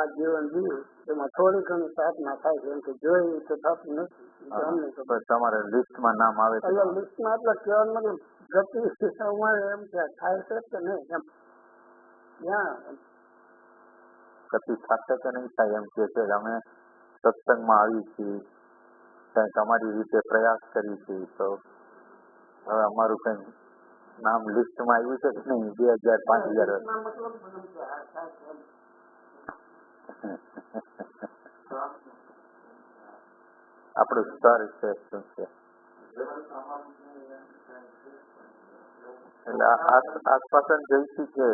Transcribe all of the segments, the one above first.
આ જીવન જીવ્યું એમાં થોડી ઘણી સાધના થાય છે, એમ કે જોઈ તો થતું નથી. અમને તો તમારે લિસ્ટમાં નામ આવે છે? એટલે લિસ્ટમાં એટલે કહેવાનું મતલબ ગતિ અમારે એમ કે થાય છે કે નહીં એમ ત્યાં ગતિ થશે કે નહીં થાય એમ કે છે. અમે સત્સંગમાં આવી છીએ, કંઈ તમારી રીતે પ્રયાસ કરી છે, તો હવે અમારું કંઈ નામ લિસ્ટમાં આવ્યું છે કે નહીં? 2000 5000 આપણું સ્તર છે શું છે? એટલે આસપાસ જઈશું છે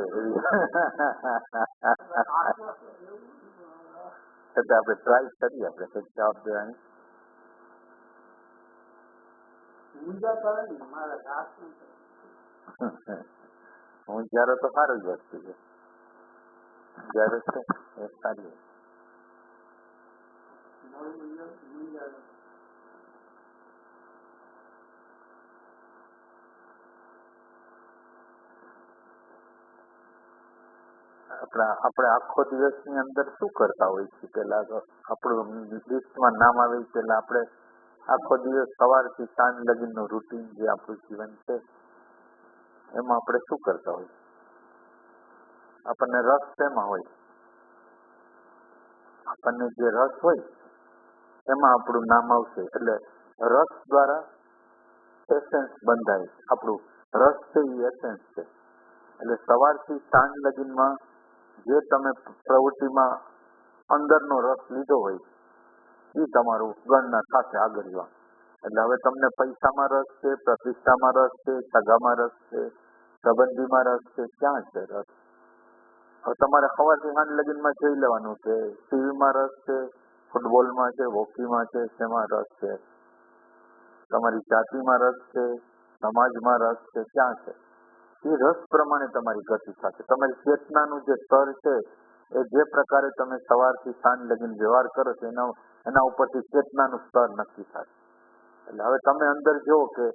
એટલે આપણે ટ્રાય કરીએ. આપણે કંઈક જવાબ દેવાની હું જયારે તો સારું જ વસ્તુ છે. જયારે છે એ સારી આપણે આખો દિવસની અંદર શું કરતા હોય છે? પેલા તો આપણું લિસ્ટમાં નામ આવે પેલા આપણે આખો દિવસ સવારથી સાંજ લગીનું રૂટીન જે આપણું જીવન છે એમાં આપણે શું કરતા હોય? આપણને રસ શેમાં હોય? આપણને જે રસ હોય એમાં આપણું નામ આવશે. એટલે રસ દ્વારા એસેન્સ બંધાય. આપણું રસ છે એ એસેન્સ છે. એટલે સવારથી સાંજ લગીનમાં જે તમે પ્રવૃત્તિમાં અંદરનો રસ લીધો હોય એ તમારું ગણના સાથે આગળ જવા. એટલે હવે તમને પૈસામાં રસ છે, પ્રતિષ્ઠામાં રસ છે, સગામાં રસ છે, સંબંધીમાં રસ છે, ક્યાં છે રસ? હવે તમારે સવારથી સાંજ લગીનમાં જોઈ લેવાનું કે ટીવીમાં રસ છે, ફૂટબોલમાં છે, હોકીમાં છે, શેમાં રસ છે? તમારી જાતિમાં રસ છે, સમાજમાં રસ છે, ક્યાં છે? એ રસ પ્રમાણે તમારી ગતિ થશે. તમારી ચેતનાનું જે સ્તર છે એ જે પ્રકારે તમે સવારથી સાંજ લગીન વ્યવહાર કરો છો એના ઉપરથી ચેતનાનું સ્તર નક્કી થાય. એટલે હવે તમે અંદર જુઓ કે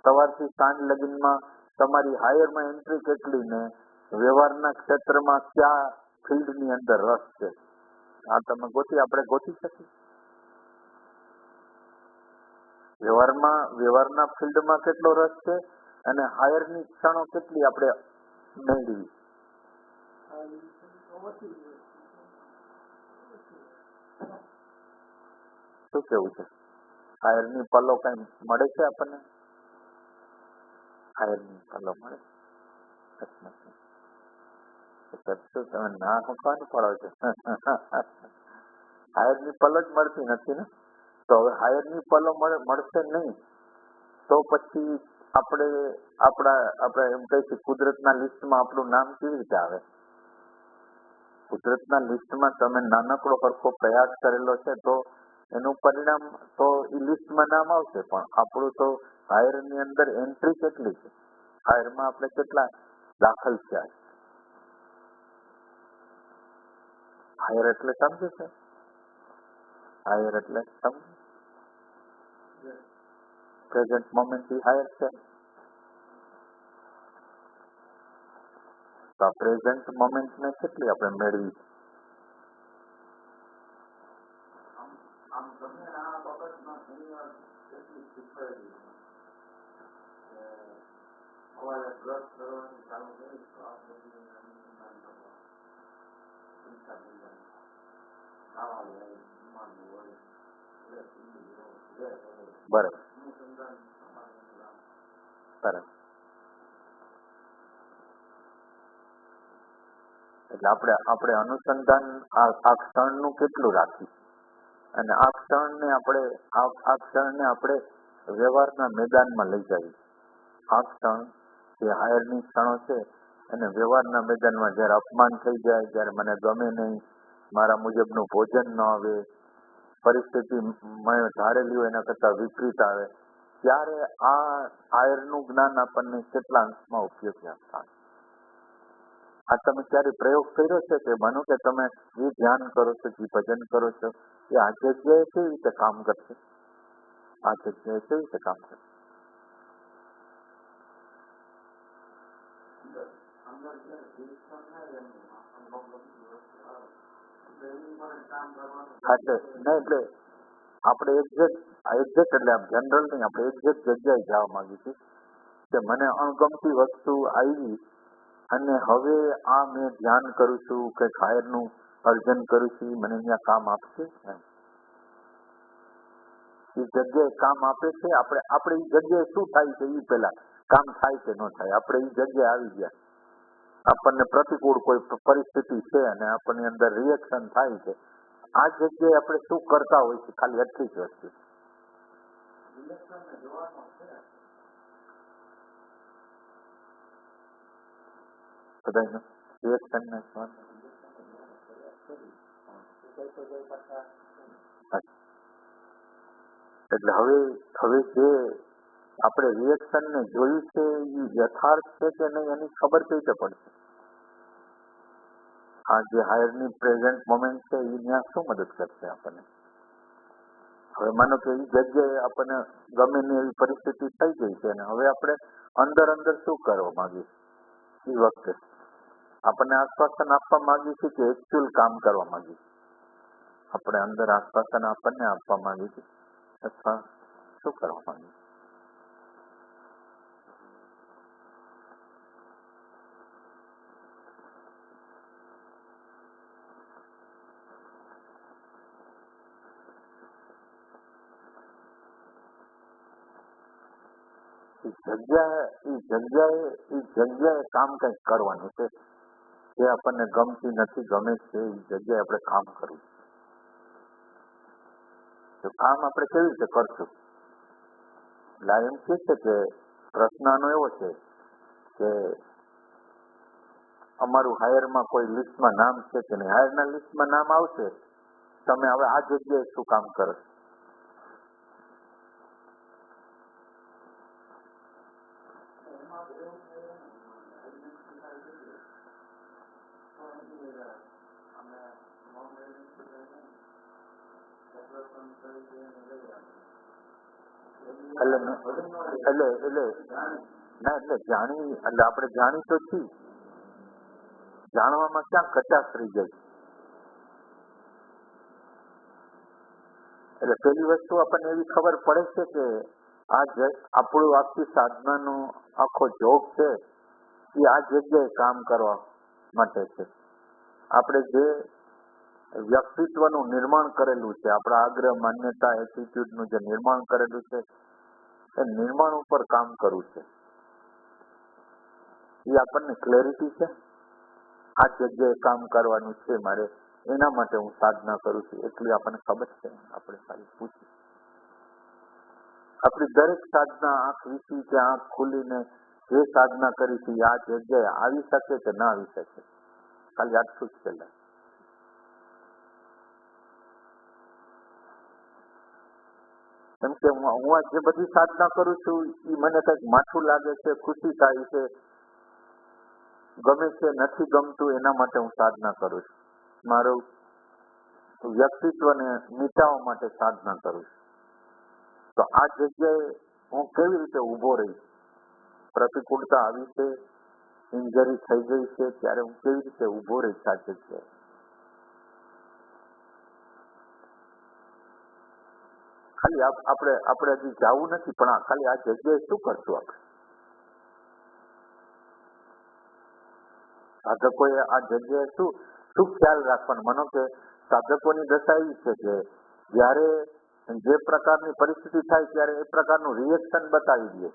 સવારથી સાંજ લગીનમાં તમારી હાયરમાં એન્ટ્રી કેટલી ને વ્યવહારના ક્ષેત્રમાં કયા ફિલ્ડની અંદર રસ છે આ તમે આપણે ગોતી શકીએ? વ્યવહારના ફિલ્ડમાં કેટલો રસ છે અને હાયરની ક્ષણો કેટલી આપણે મેળવી? શું કેવું છે? હાયરની પલો કઈ મળે છે આપણને? હાયરની પલો મળે? તમે ના મૂકવાનું પડો છો. હાયરની પલો જ મળતી નથી ને. તો હવે હાયરની પલો મળશે નહીં તો પછી આપણે એમ કહીએ કુદરતના લિસ્ટમાં આપણું નામ કેવી રીતે આવે? કુદરતના લિસ્ટમાં તમે નાનકડો સરખો પ્રયાસ કરેલો છે તો એનું પરિણામ તો એ લિસ્ટમાં નામ આવશે. પણ આપણું તો હાયરની અંદર એન્ટ્રી કેટલી છે? હાયરમાં આપણે કેટલા દાખલ થયા છે? હાયર એટલે સમજે છે? હાયર એટલે સમજ પ્રેઝન્ટ મોમેન્ટ હાયર છે. તો આ પ્રેઝન્ટ મોમેન્ટ ને કેટલી આપણે મેળવી? બરાબર બરાબર. એટલે આપણે અનુસંધાન આ ક્ષણનું કેટલું રાખી અને આ ક્ષણને આપણે વ્યવહારના મેદાનમાં લઈ જઈએ. આ ક્ષણ જે હાયરની ક્ષણો છે અને વ્યવહારના મેદાનમાં જયારે અપમાન થઈ જાય, જયારે મને ગમે નહીં, મારા મુજબનું ભોજન ન આવે, પરિસ્થિતિ મેં ધારેલી હોય એના કરતા વિપરીત આવે, ત્યારે આ હાયરનું જ્ઞાન આપણને કેટલા અંશમાં ઉપયોગી થાય? આ તમે ક્યારે પ્રયોગ કર્યો છે કે માનો કે તમે જે ધ્યાન કરો છો, જે ભજન કરો છો એ આ જગ્યાએ કેવી રીતે કામ કરશે? આ જગ્યાએ કેવી રીતે કામ કરશે? એટલે નહીં એટલે આપણે એક્ઝેક્ટ એટલે આમ જનરલ નહીં, આપણે એક્ઝેક્ટ જગ્યાએ જવા માંગી છીએ કે મને અણગમતી વસ્તુ આવી અને હવે આ મેં ધ્યાન કરું છું કે હાયરનું અર્જન કરું છું, મને અહીંયા કામ આપશે. એ જગ્યાએ કામ આપે છે. આપણે એ જગ્યાએ શું થાય છે એ પેલા કામ થાય કે ન થાય. આપણે એ જગ્યાએ આવી ગયા, આપણને પ્રતિકૂળ કોઈ પરિસ્થિતિ છે અને આપણની અંદર રિએક્શન થાય છે, આ જગ્યાએ આપણે શું કરતા હોય છે ખાલી એટલી જ વસ્તુ બધાને રિએક્શન ને એટલે હવે જે આપણે રિએક્શન ને જોયું છે એ યથાર્થ છે કે નહીં એની ખબર કઈ રીતે પડશે? આ જે હાયરની પ્રેઝન્ટ મોમેન્ટ છે એ ત્યાં શું મદદ કરશે આપણને? હવે માનો કે એ જગ્યાએ આપણને ગમે ની એવી પરિસ્થિતિ થઈ ગઈ છે અને હવે આપણે અંદર શું કરવા માંગીએ એ વખતે આપણને આશ્વાસન આપવા માંગીએ છીએ કે એકચ્યુઅલ કામ કરવા માંગીએ છીએ? આપણે અંદર આશ્વાસન આપણને આપવા માંગીએ છીએ અથવા શું કરવા માંગીએ? જગ્યાએ કામ કંઈક કરવાનું છે જે આપણને ગમતી નથી, ગમે છે એ જગ્યાએ આપણે કામ કરવું છે. તો કામ આપણે કેવી રીતે કરશું? એટલે એમ કે છે કે પ્રશ્ન આનો એવો છે કે અમારું હાયરમાં કોઈ લિસ્ટમાં નામ છે કે નહીં? હાયરના લિસ્ટમાં નામ આવશે, તમે હવે આ જગ્યાએ શું કામ કરો? એટલે આપણે જાણી તો છીએ, જાણવામાં ક્યાં કચાશ રહી જાય? એટલે પેલી વસ્તુ આપણને એવી ખબર પડે છે કે આપણું આખી સાધનાનો આખો જોગ છે એ આ જગ્યાએ કામ કરવા માટે છે. આપણે જે વ્યક્તિત્વનું નિર્માણ કરેલું છે, આપણા આગ્રહ, માન્યતા, એટીટ્યુડનું જે નિર્માણ કરેલું છે એ નિર્માણ ઉપર કામ કરવું છે. એ આપણને ક્લેરિટી છે, આ જગ્યાએ કામ કરવાનું છે મારે, એના માટે હું સાધના કરું છું, એટલી આપણને ખબર છે. આપણે ખાલી પૂછી આપણી દરેક સાધના આંખ વીસી કે આંખ ખુલીને જે સાધના કરી છે આ જગ્યાએ આવી શકે કે ના આવી શકે, ખાલી આટલું જ પેલા. કેમ કે હું આ જે બધી સાધના કરું છું એ મને કંઈક માઠું લાગે છે, ખુશી થાય છે, ગમે છે, નથી ગમતું, એના માટે હું સાધના કરું છું. મારું વ્યક્તિત્વને મિટાવવા માટે સાધના કરું છું. તો આ જગ્યાએ હું કેવી રીતે ઊભો રહીશ? પ્રતિકૂળતા આવી છે, ઇન્જરી થઈ ગઈ છે, ત્યારે હું કેવી રીતે ઊભો રહીશ આ જગ્યાએ? ખાલી આપણે હજી જવું નથી, પણ ખાલી આ જગ્યાએ શું કરશું આપણે? સાધકોએ આ જગ્યાએ શું ખ્યાલ રાખવાનો? માનો કે સાધકોની દશા એવી છે કે જ્યારે જે પ્રકારની પરિસ્થિતિ થાય ત્યારે એ પ્રકારનું રિએક્શન બતાવી દે.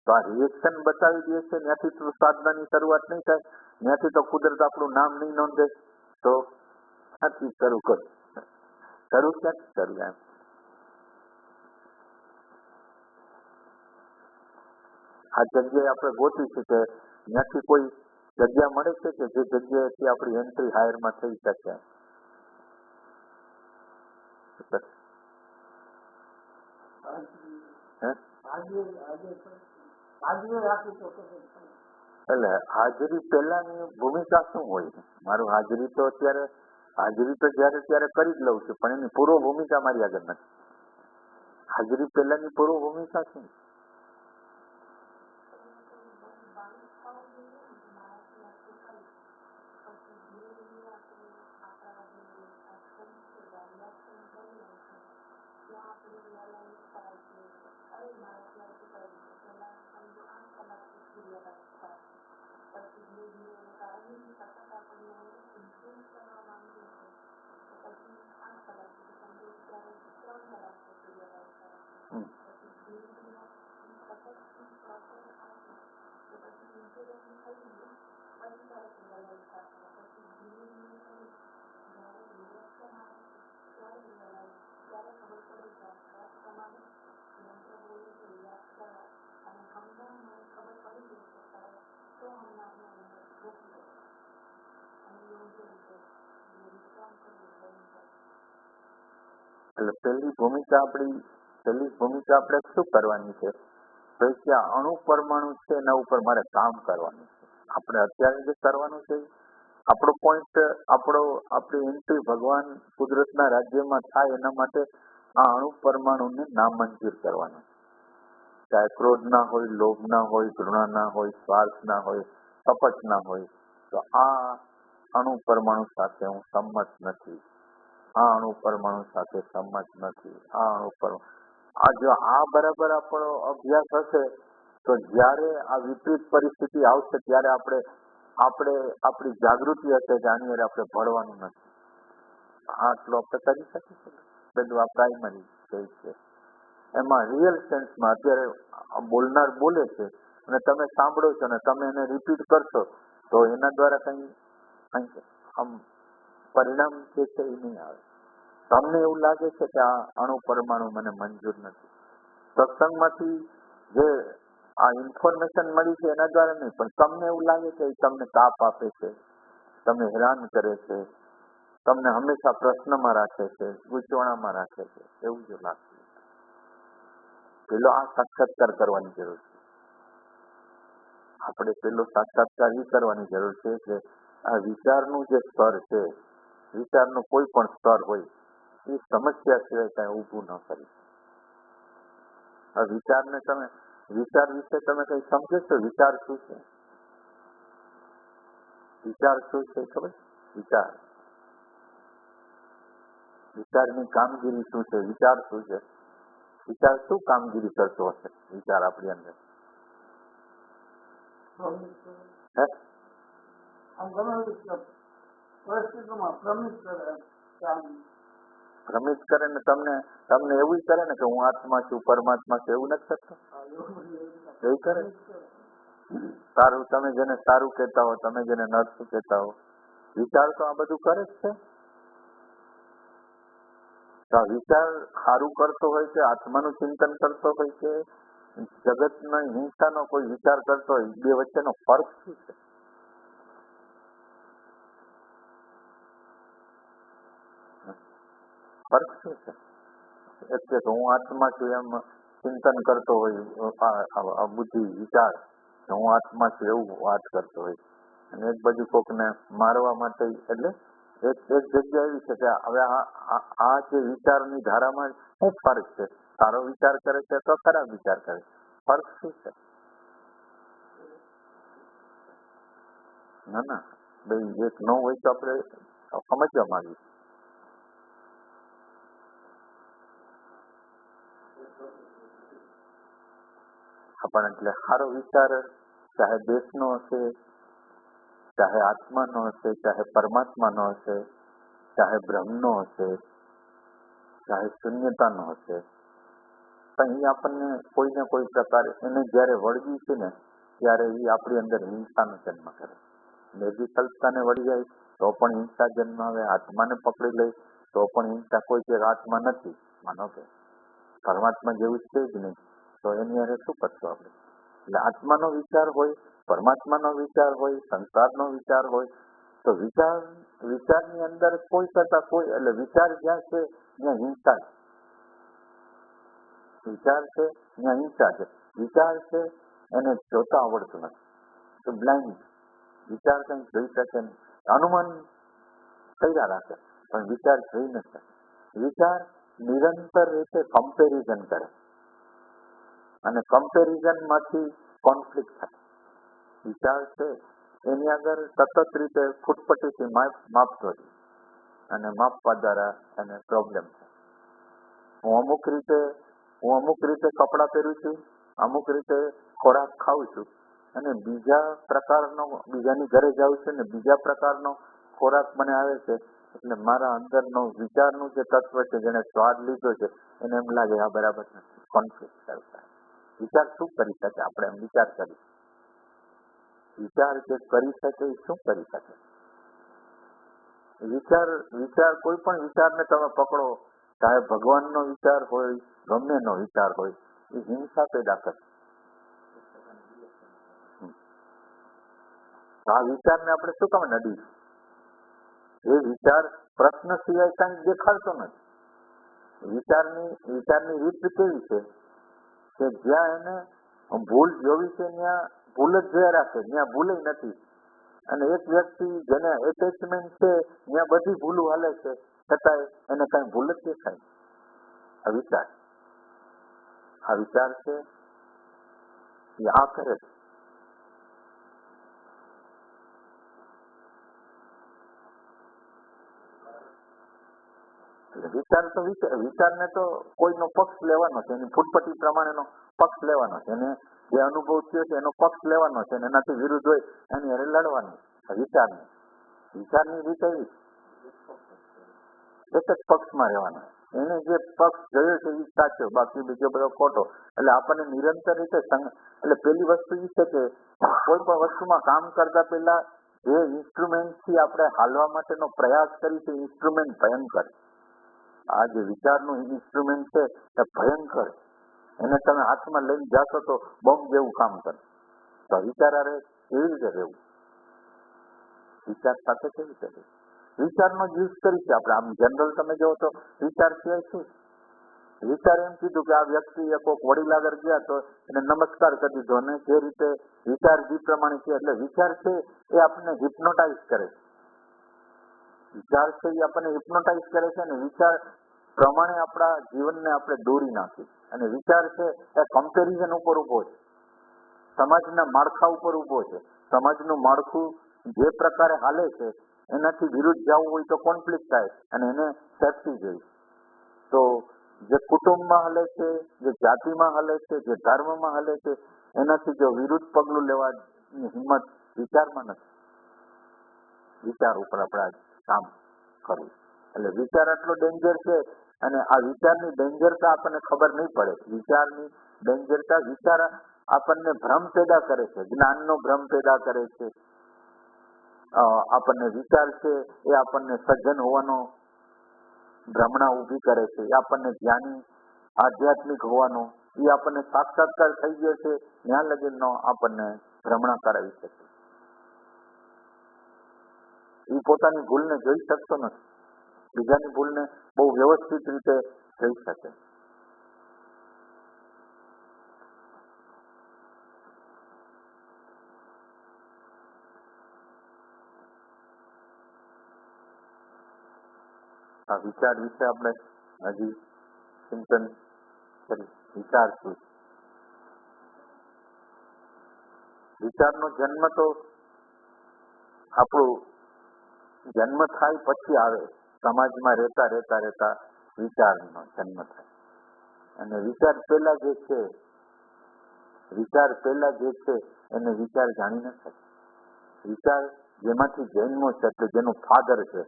તો આ રિએક્શન બતાવી દે છે ત્યાંથી તો સાધનાની શરૂઆત નહીં થાય, ત્યાંથી તો કુદરત આપણું નામ નહીં નોંધે, તો ક્યાંથી શરૂ કરું? એમ આ જગ્યાએ આપણે ગોતી છે કે ત્યાંથી કોઈ જગ્યા મળે છે કે જે જગ્યાએથી આપણી એન્ટ્રી હાયરમાં થઈ શકે? એટલે હાજરી પહેલાની ભૂમિકા શું હોય? મારું હાજરી તો જયારે ત્યારે કરી જ લઉં છું, પણ એની પૂર્વ ભૂમિકા મારી આગળ નથી. હાજરી પહેલાની પૂર્વ ભૂમિકા શું? હમ. એટલે પહેલી ભૂમિકા આપણે શું કરવાની છે? તો કે આ અણુ પરમાણુ છે એના ઉપર મારે કામ કરવાનું છે. આપણે અત્યારે જે કરવાનું છે આપણો પોઈન્ટ આપણી એન્ટ્રી ભગવાન કુદરતના રાજ્યમાં થાય એના માટે આ અણુ પરમાણુને નામંજૂર કરવાનું. ચાહે ક્રોધ ના હોય, લોભ ના હોય, ઘૃણા ના હોય, સ્વાર્થ ના હોય, કપટ ના હોય, તો આ અણુ પરમાણુ સાથે હું સંમત નથી. આ અણુ પરમાણુ સાથે સંમત નથી. આ અણુ પરમાણુ જો આ બરાબર આપણો અભ્યાસ હશે તો જ્યારે આ વિપરીત પરિસ્થિતિ આવશે ત્યારે આપણી જાગૃતિ હશે કે આની અંદર આપણે ભળવાનું નથી. આટલું આપણે કરી શકીશું. બધું આ પ્રાઇમરી સ્ટેજ છે. એમાં રિયલ સેન્સમાં અત્યારે બોલનાર બોલે છે અને તમે સાંભળો છો અને તમે એને રિપીટ કરશો તો એના દ્વારા કંઈ આમ પરિણામ જે છે એ નહીં આવે. તમને એવું લાગે છે કે આ અણુ પરમાણુ મને મંજૂર નથી. સત્સંગમાંથી જે આ ઇન્ફોર્મેશન મળી છે એના દ્વારા નહીં, પણ તમને એવું લાગે છે એ તમને તાપ આપે છે, તમને હેરાન કરે છે, તમને હંમેશા પ્રશ્નમાં રાખે છે, ગૂંચવણામાં રાખે છે, એવું જો લાગતું પેલો આ સાક્ષાત્કાર કરવાની જરૂર છે. આપણે પેલો સાક્ષાત્કાર એ કરવાની જરૂર છે કે આ વિચારનું જે સ્તર છે, વિચારનું કોઈ પણ સ્તર હોય એ સમસ્યા સિવાય કાંઈ ઊભું ન કરી. આ વિચાર વિશે તમે કઈ સમજો છો? વિચાર શું છે? વિચાર શું છે ખબર? વિચારની કામગીરી શું છે? વિચાર શું છે? વિચાર શું કામગીરી કરતો હશે? વિચાર આપણી અંદર ભ્રમિત કરે ને તમને એવું કરે ને કે હું આત્મા છું, પરમાત્મા છું, એવું નથી કરતો? એવું કરે? સારું, તમે જેને સારું કહેતા હો, તમે જેને નરસું કહેતા હો, વિચાર તો આ બધું કરે જ છે. તો આ વિચાર સારું કરતો હોય કે આત્માનું ચિંતન કરતો હોય કે જગતના હિંસાનો કોઈ વિચાર કરતો હોય, બે વચ્ચેનો ફર્ક શું છે? ફર્ક શું છે? એટલે કે હું આત્મા છું એમ ચિંતન કરતો હોય, બુદ્ધિ વિચાર હું આત્મા છું એવું વાત કરતો હોય, અને એક બાજુ કોકને મારવા માટે, એટલે એક જગ્યા એવી છે કે હવે આ જે વિચારની ધારામાં શું ફર્ક છે? સારો વિચાર કરે છે તો ખરાબ વિચાર કરે છે, ફર્ક શું છે? ના ભાઈ, એક ન હોય તો આપણે સમજવા માંગીએ. પણ એટલે સારો વિચાર ચાહે દેશનો હશે, ચાહે આત્માનો હશે, ચાહે પરમાત્માનો હશે, ચાહે બ્રહ્મનો હશે, ચાહે શૂન્યતાનો હશે, પણ એ આપણને કોઈ ને કોઈ પ્રકારે એને જયારે વળગી છે ને ત્યારે એ આપણી અંદર હિંસાનો જન્મ કરે. નિર્વિકલ્પતાને વળી જાય તો પણ હિંસા જન્મ આવે. આત્માને પકડી લે તો પણ હિંસા. કોઈ જે આત્મા નથી, માનો કે પરમાત્મા જેવું છે જ નહીં, તો એની અરે શું કરશું આપણે? એટલે આત્માનો વિચાર હોય, પરમાત્માનો વિચાર હોય, સંસારનો વિચાર હોય, તો વિચારની અંદર કોઈ કરતા કોઈ, એટલે વિચાર જ્યાં છે ત્યાં હિંસા છે. વિચાર છે ત્યાં હિંસા છે. વિચાર છે એને જોતા આવડતું નથી, તો બ્લાઇન્ડ. વિચાર કંઈ જોઈ શકે નહીં, અનુમાન કર્યા રાખે પણ વિચાર જોઈ ન શકે. વિચાર નિરંતર રીતે કમ્પેરિઝન કરે અને કમ્પેરિઝન માંથી કોન્ફ્લિક્ટ થાય. વિચાર છે એની આગળ સતત રીતે ફૂટપટ્ટીથી માપતો હોય અને માપવા દ્વારા એને પ્રોબ્લેમ થાય. હું અમુક રીતે કપડાં પહેરું છું, અમુક રીતે ખોરાક ખાઉં છું, અને બીજાની ઘરે જાઉં છું ને બીજા પ્રકારનો ખોરાક મને આવે છે, એટલે મારા અંદરનો વિચારનું જે તત્વ છે જેને સ્વાદ લીધો છે એને એમ લાગે આ બરાબર નથી, કોન્ફ્લિક્ટ કરતા. વિચાર શું કરી શકે? આપણે એમ વિચાર કરી, વિચાર જે કરી શકે એ શું કરી શકે? વિચાર કોઈ પણ વિચારને તમે પકડો, ચાહે ભગવાનનો વિચાર હોય, ગમે નો વિચાર હોય, એ હિંસા પેદા કરે. આ વિચારને આપણે શું કામ નડી? એ વિચાર પ્રશ્ન સિવાય કઈ દેખાડતો નથી. વિચારની રીત કેવી છે કે જ્યાં એને ભૂલ જોવી છે ત્યાં ભૂલ જ જોયા રાખે, ત્યાં ભૂલે નથી. અને એક વ્યક્તિ જેને એટેચમેન્ટ છે ત્યાં બધી ભૂલું હાલે છે, છતાંય એને કઈ ભૂલ જ દેખાય. આ વિચાર છે એ આ કરે છે. વિચારને તો કોઈનો પક્ષ લેવાનો છે, એની ફૂટપટ્ટી પ્રમાણેનો પક્ષ લેવાનો છે, એને જે અનુભવ થયો છે એનો પક્ષ લેવાનો છે, અને એનાથી વિરુદ્ધ હોય એની હારે લડવાનું. વિચારની રીત એવી એક જ પક્ષમાં રહેવાનો. એને જે પક્ષ જોયો છે એ સાચો, બાકી બીજો બધો ખોટો. એટલે આપણને નિરંતર રીતે એટલે પેલી વસ્તુ એ છે કે કોઈ પણ વસ્તુમાં કામ કરતા પહેલા જે ઇન્સ્ટ્રુમેન્ટથી આપણે હાલવા માટેનો પ્રયાસ કરી છે, ઇન્સ્ટ્રુમેન્ટ ભયંકર. આ જે વિચારનું ઇન્સ્ટ્રુમેન્ટ છે એ ભયંકર. એને તમે હાથમાં લઈને જાશો તો બોમ્બ જેવું કામ કરે. તો વિચાર આરે કેવી રીતે રહેવું? વિચાર સાથે કેવી રીતે રહેવું? વિચારનો જ યુઝ કરી છે આપણે. આમ જનરલ તમે જોવો તો વિચાર સિવાય શું? વિચાર એમ કીધું કે આ વ્યક્તિએ કોઈક વડીલ આગળ ગયા તો એને નમસ્કાર કરી દીધો, અને જે રીતે વિચાર જે પ્રમાણે છે, એટલે વિચાર છે એ આપણને હિપ્નોટાઇઝ કરે છે. વિચાર છે એ આપણને હિપ્નોટાઇઝ કરે છે, અને વિચાર પ્રમાણે આપણા જીવનને આપણે દોરી નાખી. અને વિચાર છે એ કમ્પેરિઝન ઉપર ઉભો છે, સમાજના માળખા ઉપર ઉભો છે. સમાજનું માળખું જે પ્રકારે હાલે છે એનાથી વિરુદ્ધ જવું હોય તો કોન્ફ્લિક્ટ થાય, અને એને સેફટી જોઈએ. તો જે કુટુંબમાં હાલે છે, જે જાતિમાં હાલે છે, જે ધર્મમાં હાલે છે, એનાથી જો વિરુદ્ધ પગલું લેવાની હિંમત વિચારમાં નથી. વિચાર ઉપર આપણે કામ કરવું. એટલે વિચાર આટલો ડેન્જર છે, અને આ વિચારની ડેન્જરતા આપણને ખબર નહીં પડે. વિચારની ડેન્જરતા, વિચાર આપણને ભ્રમ પેદા કરે છે, જ્ઞાનનો ભ્રમ પેદા કરે છે. આપણને વિચાર છે એ આપણને સજ્જન હોવાનો ભ્રમણા ઊભી કરે છે, એ આપણને જ્ઞાની આધ્યાત્મિક હોવાનો, એ આપણને સાક્ષાત્કાર થઈ ગયો છે ત્યાં લગીનો આપણને ભ્રમણા કરાવી શકે. એ પોતાની ભૂલને જોઈ શકતો નથી, બીજાની ભૂલને બહુ વ્યવસ્થિત રીતે જોઈ શકે. આ વિચાર વિશે આપણે હજી ચિંતન કરી. વિચાર શું? વિચારનો જન્મ તો આપણું જન્મ થાય પછી આવે. સમાજમાં રહેતા વિચારનો જન્મ થાય. અને વિચાર પહેલા જે છે એને વિચાર જાણી ન શકે. વિચાર જેમાંથી જન્મો છે, એટલે જેનું ફાધર છે,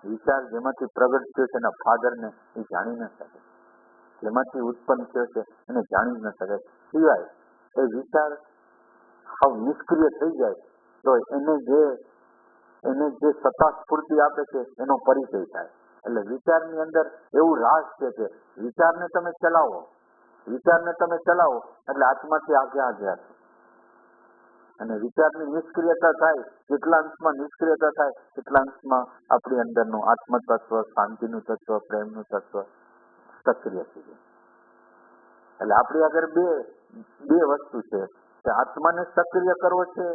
વિચાર જેમાંથી પ્રગટ થયો છે એના ફાધરને એ જાણી ન શકે. જેમાંથી ઉત્પન્ન થયો છે એને જાણી ન શકે. સિવાય એ વિચાર હાવ નિષ્ક્રિય થઈ જાય તો એને જે સત્તા સ્ફૂર્તિ આપે છે એનો પરિચય થાય. એટલે વિચારની અંદર એવું રાસ છે કે વિચારને તમે ચલાવો એટલે આત્માથી આગ્યા. અને વિચારની નિષ્ક્રિયતા થાય, જેટલા અંશમાં નિષ્ક્રિયતા થાય એટલા અંશમાં આપણી અંદરનું આત્મ તત્વ, શાંતિનું તત્વ, પ્રેમનું તત્વ સક્રિય થઈ જાય. એટલે આપણી આગળ બે વસ્તુ છે કે આત્માને સક્રિય કરવો છે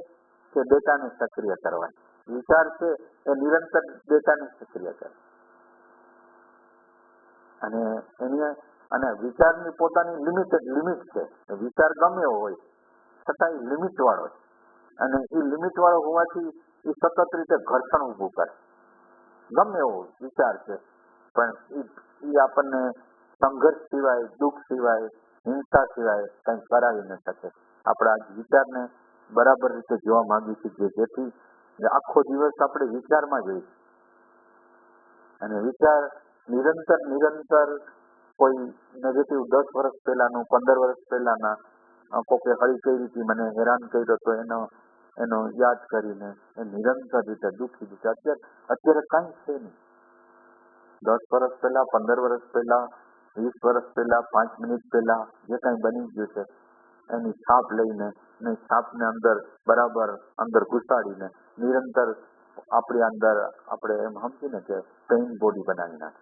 કે ડેટાને સક્રિય કરવા. વિચાર છે એ નિરંતર ડેટાને સક્રિય કરે, અને વિચારની પોતાની લિમિટ છે. વિચાર ગમે એવો હોય છતાં એ લિમિટ વાળો છે, અને એ લિમિટ વાળો હોવાથી એ સતત રીતે ઘર્ષણ ઊભું કરે. ગમે એવો વિચાર છે પણ એ આપણને સંઘર્ષ સિવાય, દુઃખ સિવાય, હિંસા સિવાય કંઈ કરાવી ન શકે. આપણે આ વિચારને બરાબર રીતે જોવા માંગી છીએ, જેથી આખો દિવસ આપણે વિચારમાં જોઈએ અને વિચાર નિરંતર કોઈ નેગેટિવ 10 વર્ષ પહેલાનું, 15 વર્ષ પહેલાના કોકે હળી કઈ રીતે મને હેરાન કર્યો તો એનો યાદ કરીને એ નિરંતર રીતે દુઃખી અત્યારે કાંઈ છે નહીં. 10 વર્ષ પહેલા, 15 વર્ષ પહેલા, 20 વર્ષ પહેલા, 5 મિનિટ પહેલા જે કાંઈ બની ગયું છે એની છાપ લઈને, એની છાપને બરાબર અંદર ઘુસાડીને નિરંતર આપણી અંદર આપણે એમ સમજીને કે પેઇન બોડી બનાવી નાખે.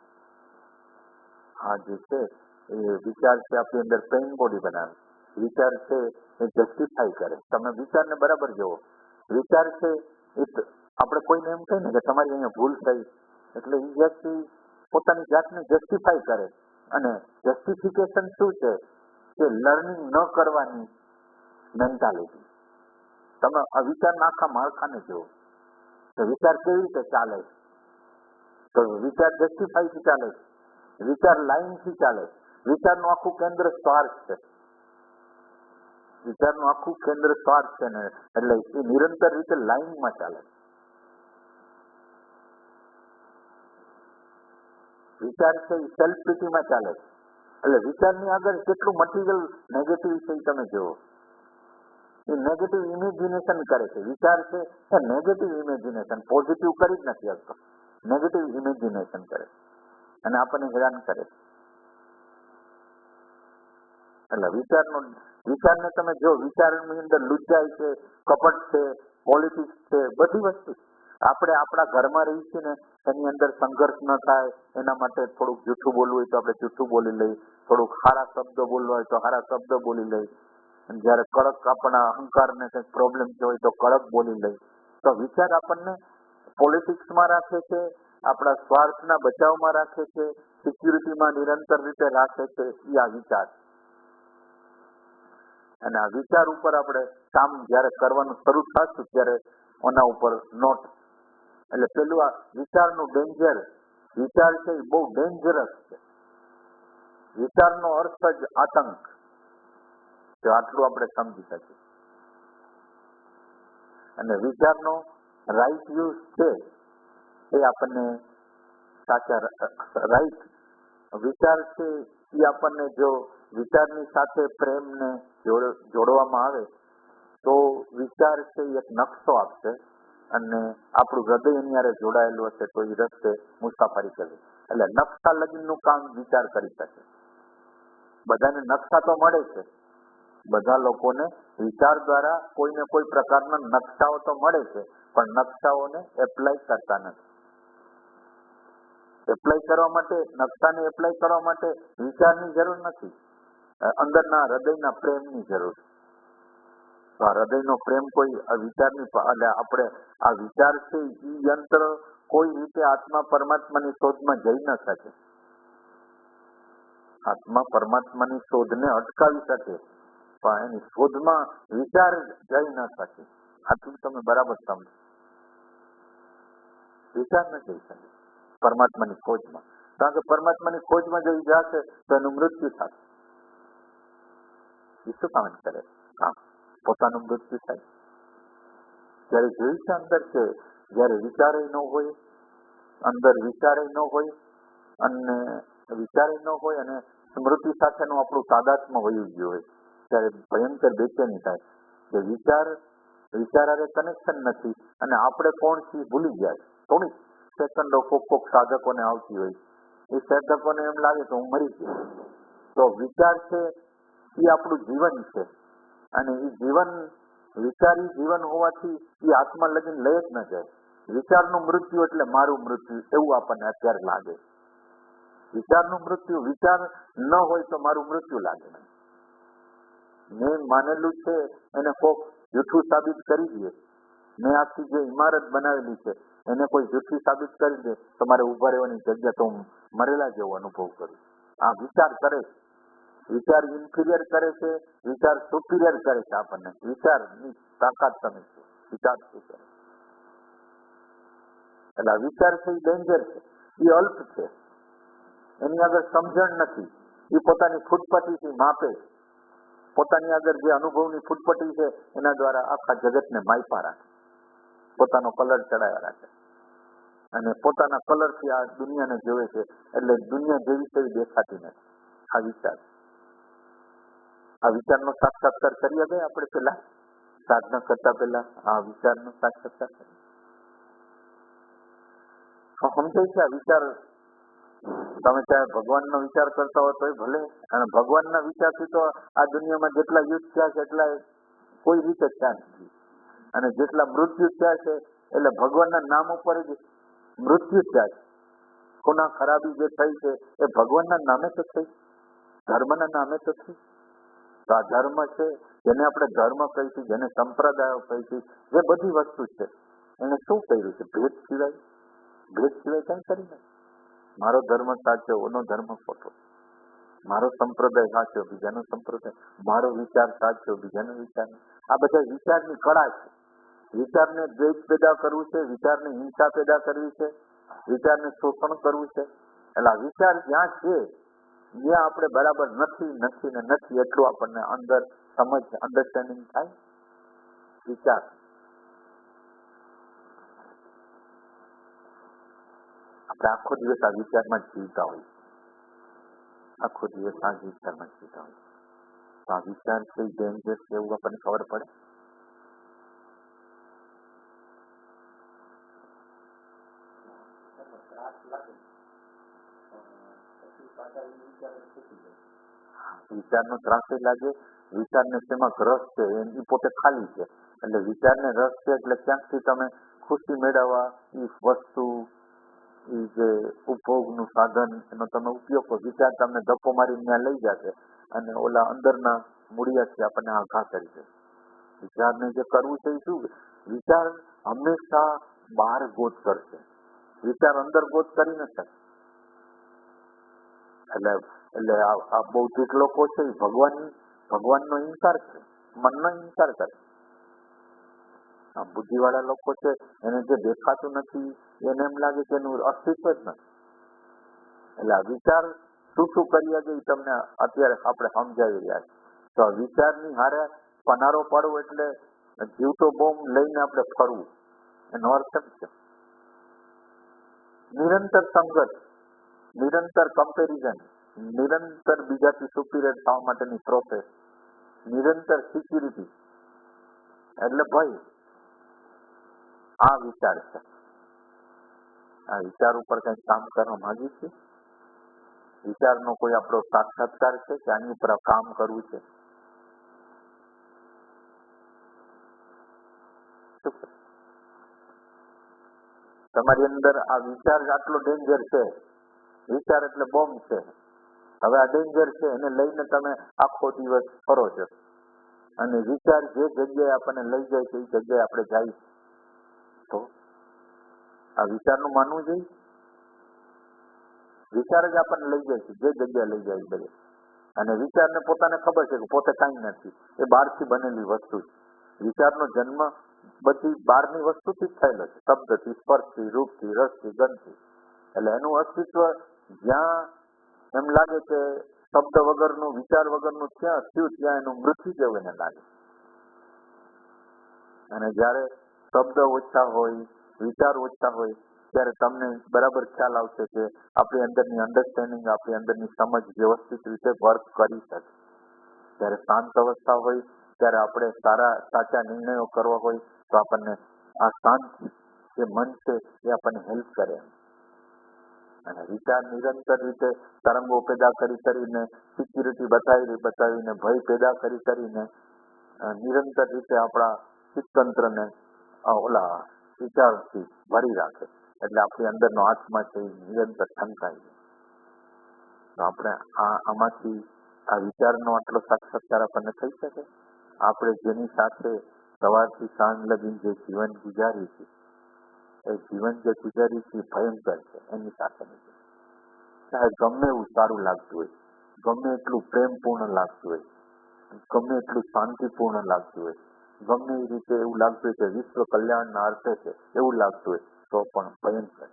આ જે છે એ વિચાર છે આપણી અંદર પેઇન બોડી બનાવે. વિચાર છે એ જસ્ટિફાઈ કરે. તમે વિચારને બરાબર જુઓ. વિચાર છે એ આપણે કોઈને એમ કહીએ ને કે તમારી અહીંયા ભૂલ થઈ, એટલે એ વ્યક્તિ પોતાની જાતને જસ્ટિફાઈ કરે. અને જસ્ટિફિકેશન શું છે કે લર્નિંગ ન કરવાની મેન્ટાલિટી. તમે આ વિચારના આખા માળખાને જુઓ તો વિચાર કેવી રીતે ચાલે છે. તો વિચાર જસ્ટિફાઈથી ચાલે છે, વિચાર લાઈનથી ચાલે છે. વિચારનું આખું કેન્દ્ર સ્વાર્થ છે. વિચારનું આખું કેન્દ્ર સ્વાર્થ છે ને એટલે એ નિરંતર રીતે લાઈનમાં ચાલે. વિચાર છે એ સેલ્ફ પીટીમાં ચાલે છે. એટલે વિચારની આગળ કેટલું મટીરિયલ નેગેટિવ છે એ તમે જુઓ. એ નેગેટિવ ઇમેજિનેશન કરે છે. વિચાર છે એ નેગેટિવ ઇમેજિનેશન, પોઝિટિવ કરી જ નથી શકતો. નેગેટિવ ઇમેજિનેશન કરે અને આપણને હેરાન કરે. એટલે વિચારને તમે જો, વિચારની અંદર લુચ્ચાઈ છે, કપટ છે, પોલિટિક્સ છે, બધી વસ્તુ. આપણે આપણા ઘરમાં રહી છીએ ને એની અંદર સંઘર્ષ ન થાય એના માટે થોડુંક જૂઠું બોલવું હોય તો આપણે જૂઠું બોલી લઈએ, થોડુંક સારા શબ્દો બોલવા હોય તો સારા શબ્દ બોલી લઈએ. અને જયારે કડક આપણા અહંકારને કંઈક પ્રોબ્લેમ હોય તો કડક બોલી લઈએ. તો વિચાર આપણને પોલિટિક્સમાં રાખે છે, આપણા સ્વાર્થના બચાવમાં રાખે છે, સિક્યુરિટીમાં નિરંતર રીતે રાખે છે. એ આ વિચાર. અને આ વિચાર ઉપર આપણે કામ જયારે કરવાનું શરૂ થતું ત્યારે એના ઉપર નોટ. એટલે પેલું આ વિચારનું ડેન્જર. વિચાર છે એ બહુ ડેન્જરસ છે. વિચારનો અર્થ જ આતંક. તો આટલું આપણે સમજી શકીએ. અને વિચારનો રાઈટ યુઝ છે એ આપણને સાચા રાઈટ વિચાર છે એ આપણને જો વિચારની સાથે પ્રેમને જોડવામાં આવે તો વિચાર છે એ એક નકશો આપશે અને આપણું હૃદય એની હારે જોડાયેલું હશે તો એ રસ્તે મુસાફરી કરવી. એટલે નકશા લગીનનું કામ વિચાર કરી શકે. બધાને નકશા તો મળે છે, બધા લોકોને વિચાર દ્વારા કોઈને કોઈ પ્રકારના નકશાઓ તો મળે છે, પણ નકશાઓને એપ્લાય કરતા નથી. એપ્લાય કરવા માટે, નકશાને એપ્લાય કરવા માટે વિચારની જરૂર નથી, અંદરના હૃદયના પ્રેમની જરૂર. તો આ હૃદયનો પ્રેમ કોઈ વિચારની એટલે આપણે આ વિચાર છે એ યંત્ર કોઈ રીતે આત્મા પરમાત્માની શોધમાં જઈ ન શકે. આત્મા પરમાત્માની શોધને અટકાવી શકે પણ એની શોધમાં વિચાર જઈ ન શકે. આટલું તમે બરાબર સમજો. વિચાર ન જઈ શકે પરમાત્માની ખોજમાં, કારણ કે પરમાત્માની ખોજમાં જો જશે તો એનું મૃત્યુ થશે. એ શું કામ કરે? પોતાનું મૃત્યુ થાય. જયારે જોયું છે અંદર છે, જયારે વિચારે ન હોય, અંદર વિચારે ન હોય અને વિચારે ન હોય અને સ્મૃતિ સાથેનું આપણું તાદાત્મ્ય વયું ગયું હોય ત્યારે ભયંકર બેચેની થાય કે વિચાર હારે કનેક્શન નથી અને આપણે કોણ છીએ ભૂલી ગયા છે. થોડીક સેકન્ડો કોક સાધકોને આવતી હોય, એ સાધકોને એમ લાગે કે હું મરી ગયો. તો વિચાર છે એ આપણું જીવન છે અને એ જીવન વિચારી જીવન હોવાથી એ આત્મા લગીને લઈ જ ન જાય. વિચારનું મૃત્યુ એટલે મારું મૃત્યુ એવું આપણને અત્યારે લાગે. વિચારનું મૃત્યુ, વિચાર ન હોય તો મારું મૃત્યુ લાગે. મેં માનેલું છે એને કોક જૂઠું સાબિત કરી દે, મેં આખી જે ઇમારત બનાવેલી છે એને કોઈ જૂઠી સાબિત કરી દે તો મારે ઉભા રહેવાની જગ્યા તો હું મરેલા જેવો અનુભવ કરું. આ વિચાર કરે છે. વિચાર ઇન્ફિરિયર કરે છે, વિચાર સુપિરિયર કરે છે આપણને. વિચારની તાકાત તમે છે, વિચાર શું કરે. એટલે આ વિચાર છે એ ડેન્જર છે, એ અલ્પ છે, એની આગળ સમજણ નથી. એ પોતાની ફૂટપટ્ટીથી માપે, પોતાની આગળ જે અનુભવની ફૂટપટ્ટી છે એના દ્વારા આખા જગતને માયપા રાખે, પોતાનો કલર ચડાવ્યા રાખે અને પોતાના કલરથી આ દુનિયાને જોવે છે. એટલે દુનિયા જેવી તેવી દેખાતી નથી. આ વિચારનો સાક્ષાત્કાર કરી ગયા આપણે પેલા સાધના કરતા પહેલા આ વિચારનો સાક્ષાત્કાર કરી સમજાય છે. આ વિચાર તમે ચાહે ભગવાનનો વિચાર કરતા હો તોય ભલે, અને ભગવાનના વિચારથી તો આ દુનિયામાં જેટલા યુદ્ધ થયા છે એટલા કોઈ રીતે થયા નથી, અને જેટલા મૃત્યુ થયા છે એટલે ભગવાનના નામ ઉપર જ મૃત્યુ થયા છે. કોના ખરાબી જે થઈ છે એ ભગવાનના નામે તો થઈ, ધર્મના નામે તો થઈ. તો આ ધર્મ છે જેને આપણે ધર્મ કહીશું, જેને સંપ્રદાયો કહીશું, જે બધી વસ્તુ છે એને શું કર્યું છે? ભેદ સિવાય કઈ કરી નથી. મારો ધર્મ સાચો, એનો ધર્મ ખોટો, મારો સંપ્રદાય સાચો, બીજાનો સંપ્રદાય, મારો વિચાર સાચો, બીજાનો વિચાર. આ બધા વિચારની કળા છે. વિચારને દ્વેષ પેદા કરવું છે, વિચારને હિંસા પેદા કરવી છે, વિચારને શોષણ કરવું છે. એટલે આ વિચાર જ્યાં છે જ્યાં આપણે બરાબર નથી ને નથી એટલું આપણને અંદર સમજ અન્ડરસ્ટેન્ડિંગ થાય. વિચાર આપણે આખો દિવસ આ વિચારમાં જ જીવતા હોય, આખો દિવસ આ વિચારમાં જ જીવતા હોય. તો આ વિચાર છે ડેન્જર છે એવું આપણને ખબર પડે. વિચારનો ત્રાસ લાગે, વિચારને શેમાં રસ છે એ પોતે ખાલી છે, એટલે વિચારને રસ છે એટલે ક્યાંકથી તમે ખુશી મેળવવા એ વસ્તુ, એ જે ઉપભોગનું સાધન એનો તમે ઉપયોગ કરો. વિચાર તમને ધક્કો મારીને ત્યાં લઈ જશે અને ઓલા અંદરના મૂળિયાથી આપણને આઘા કરી દે. વિચારને જે કરવું છે એ શું? વિચાર હંમેશા બહાર ગોત કરશે, વિચાર અંદર ગોત કરી ન શકે. એટલે આ બૌદ્ધિક લોકો છે એ ભગવાનનો ઇનકાર કરે, મનનો ઇનકાર કરે. આ બુદ્ધિવાળા લોકો છે એને જે દેખાતું નથી એને એમ લાગે કે એનું અસ્તિત્વ જ નથી. એટલે આ વિચાર શું કરીએ કે તમને અત્યારે આપણે સમજાવી રહ્યા છીએ. તો આ વિચારની હારે પનારો પાડવો એટલે જીવતો બોમ્બ લઈને આપણે ફરવું, એનો અર્થ જ છે. નિરંતર સંઘર્ષ, નિરંતર કમ્પેરિઝન, નિરંતર બીજાથી સુપીરિયર થવા માટેની પ્રોસેસ, નિરંતર સિક્યુરિટી એટલે ભય. આ વિચાર છે. આ વિચાર ઉપર કઈ કામ કરવા માંગીએ છીએ? વિચારનો કોઈ આપણો સાક્ષાત્કાર છે કે આની ઉપર કામ કરવું છે? તમારી અંદર આ વિચાર આટલો ડેન્જર છે, વિચાર એટલે બોમ્બ છે. હવે આ ડેન્જર છે એને લઈને તમે આખો દિવસ ફરો છો અને વિચાર જે જગ્યાએ આપણને લઈ જાય છે એ જગ્યાએ આપણે જાય. તો આ વિચારનું માનવું જોઈએ. વિચાર જ આપણને લઈ જાય છે જે જગ્યાએ લઈ જાય બધે, અને વિચારને પોતાને ખબર છે કે પોતે કાંઈ નથી, એ બહારથી બનેલી વસ્તુ છે. વિચારનો જન્મ બધી બહારની વસ્તુથી જ થયેલો છે, શબ્દથી, સ્પર્શથી, રૂપથી, રસથી, ગંધથી. એટલે એનું અસ્તિત્વ જ્યાં એમ લાગે કે શબ્દ વગરનું, વિચાર વગરનું ત્યાં થયું ત્યાં એનું મૃત્યુ જેવું એને લાગે. અને જ્યારે શબ્દ ઓછા હોય, વિચાર ઓછા હોય ત્યારે તમને બરાબર ખ્યાલ આવશે કે આપણી અંદરની અન્ડરસ્ટેન્ડિંગ, આપણી અંદરની સમજ વ્યવસ્થિત રીતે વર્ક કરી શકે. જ્યારે શાંત અવસ્થા હોય ત્યારે આપણે સાચા નિર્ણયો કરવા હોય તો આપણને આ શાંત જે મન છે એ આપણને હેલ્પ કરે. અને વિચાર નિરંતર રીતે તરંગો પેદા કરીને સિક્યુરિટી બતાવીને ભય પેદા કરીને નિરંતર રીતે આપણા ચિત્તતંત્રને ઓલા વિચારથી ભરી રાખે. એટલે આપણી અંદરનો આત્મા છે એ નિરંતર ઠંકાય. તો આપણે આમાંથી આ વિચારનો આટલો સાક્ષાત્કાર આપણને થઈ શકે. આપણે જેની સાથે સવારથી સાંજ લગી જે જીવન ગુજારી છે એ જીવન જે ગુજારી છે ભયંકર છે. એની સાથે ચાહે ગમે એવું સારું લાગતું હોય, ગમે એટલું પ્રેમપૂર્ણ લાગતું હોય, ગમે એટલું શાંતિપૂર્ણ લાગતું હોય, ગમે એ રીતે એવું લાગતું હોય કે વિશ્વ કલ્યાણના અર્થે છે એવું લાગતું હોય તો પણ ભયંકર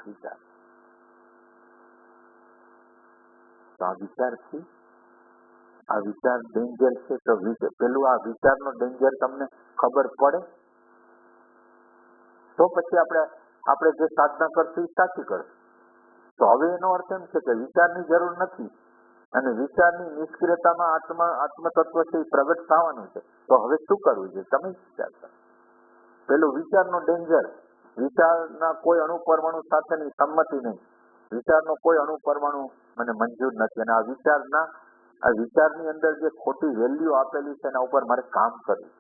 વિચાર. તો આ વિચારથી આ વિચાર ડેન્જર છે, તો પેલું આ વિચારનો ડેન્જર તમને ખબર પડે તો પછી આપણે જે સાધના કરશું એ સાચી કરશું. તો હવે એનો અર્થ એમ છે કે વિચારની જરૂર નથી અને વિચારની નિષ્ક્રિયતામાં આત્મતત્વ છે એ પ્રગટ થવાનું છે. તો હવે શું કરવું છે તમે જ વિચાર કરો. પેલું વિચારનો ડેન્જર, વિચારના કોઈ અણુ પરમાણુ સાથેની સંમતિ નહીં, વિચારનો કોઈ અણુ પરમાણુ મને મંજૂર નથી, અને આ વિચારની અંદર જે ખોટી વેલ્યુ આપેલી છે એના ઉપર મારે કામ કરવું.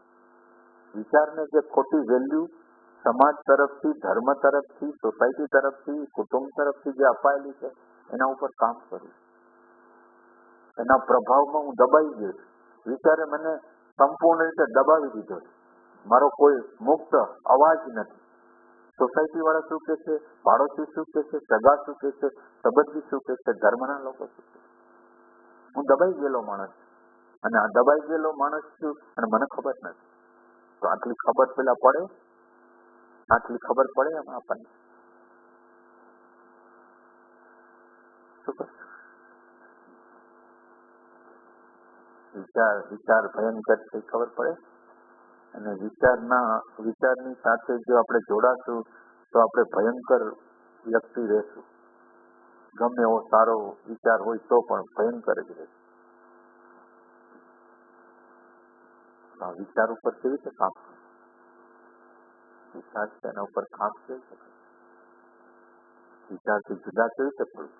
વિચારને જે ખોટી વેલ્યુ સમાજ તરફથી, ધર્મ તરફથી, સોસાયટી તરફથી, કુટુંબ તરફથી જે અપાયેલી છે એના ઉપર કામ કરવું. એના પ્રભાવમાં હું દબાઈ ગયો છું. વિચારે મને સંપૂર્ણ રીતે દબાવી દીધો છે. મારો કોઈ મુક્ત અવાજ નથી. સોસાયટી વાળા શું કે છે, પાડોશી શું કે છે, સગા શું કે છે, સંબંધી શું કે છે, ધર્મના લોકો શું કે છે. હું દબાઈ ગયેલો માણસ, અને આ દબાઈ ગયેલો માણસ છું અને મને ખબર નથી. તો આટલી ખબર પેલા પડે, આટલી ખબર પડે એમ આપણને શું કરશું? વિચાર ભયંકર છે ખબર પડે, અને વિચારની સાથે જો આપણે જોડાશું તો આપણે ભયંકર વ્યક્તિ રહેશું. ગમે એવો સારો વિચાર હોય તો પણ ભયંકર જ રહેશે. આ વિચાર ઉપર કેવી રીતે કામ કરવું? વિચાર છે એના ઉપર કામ કેવી રીતે કરવું? વિચારથી જુદા કેવી રીતે પડવું?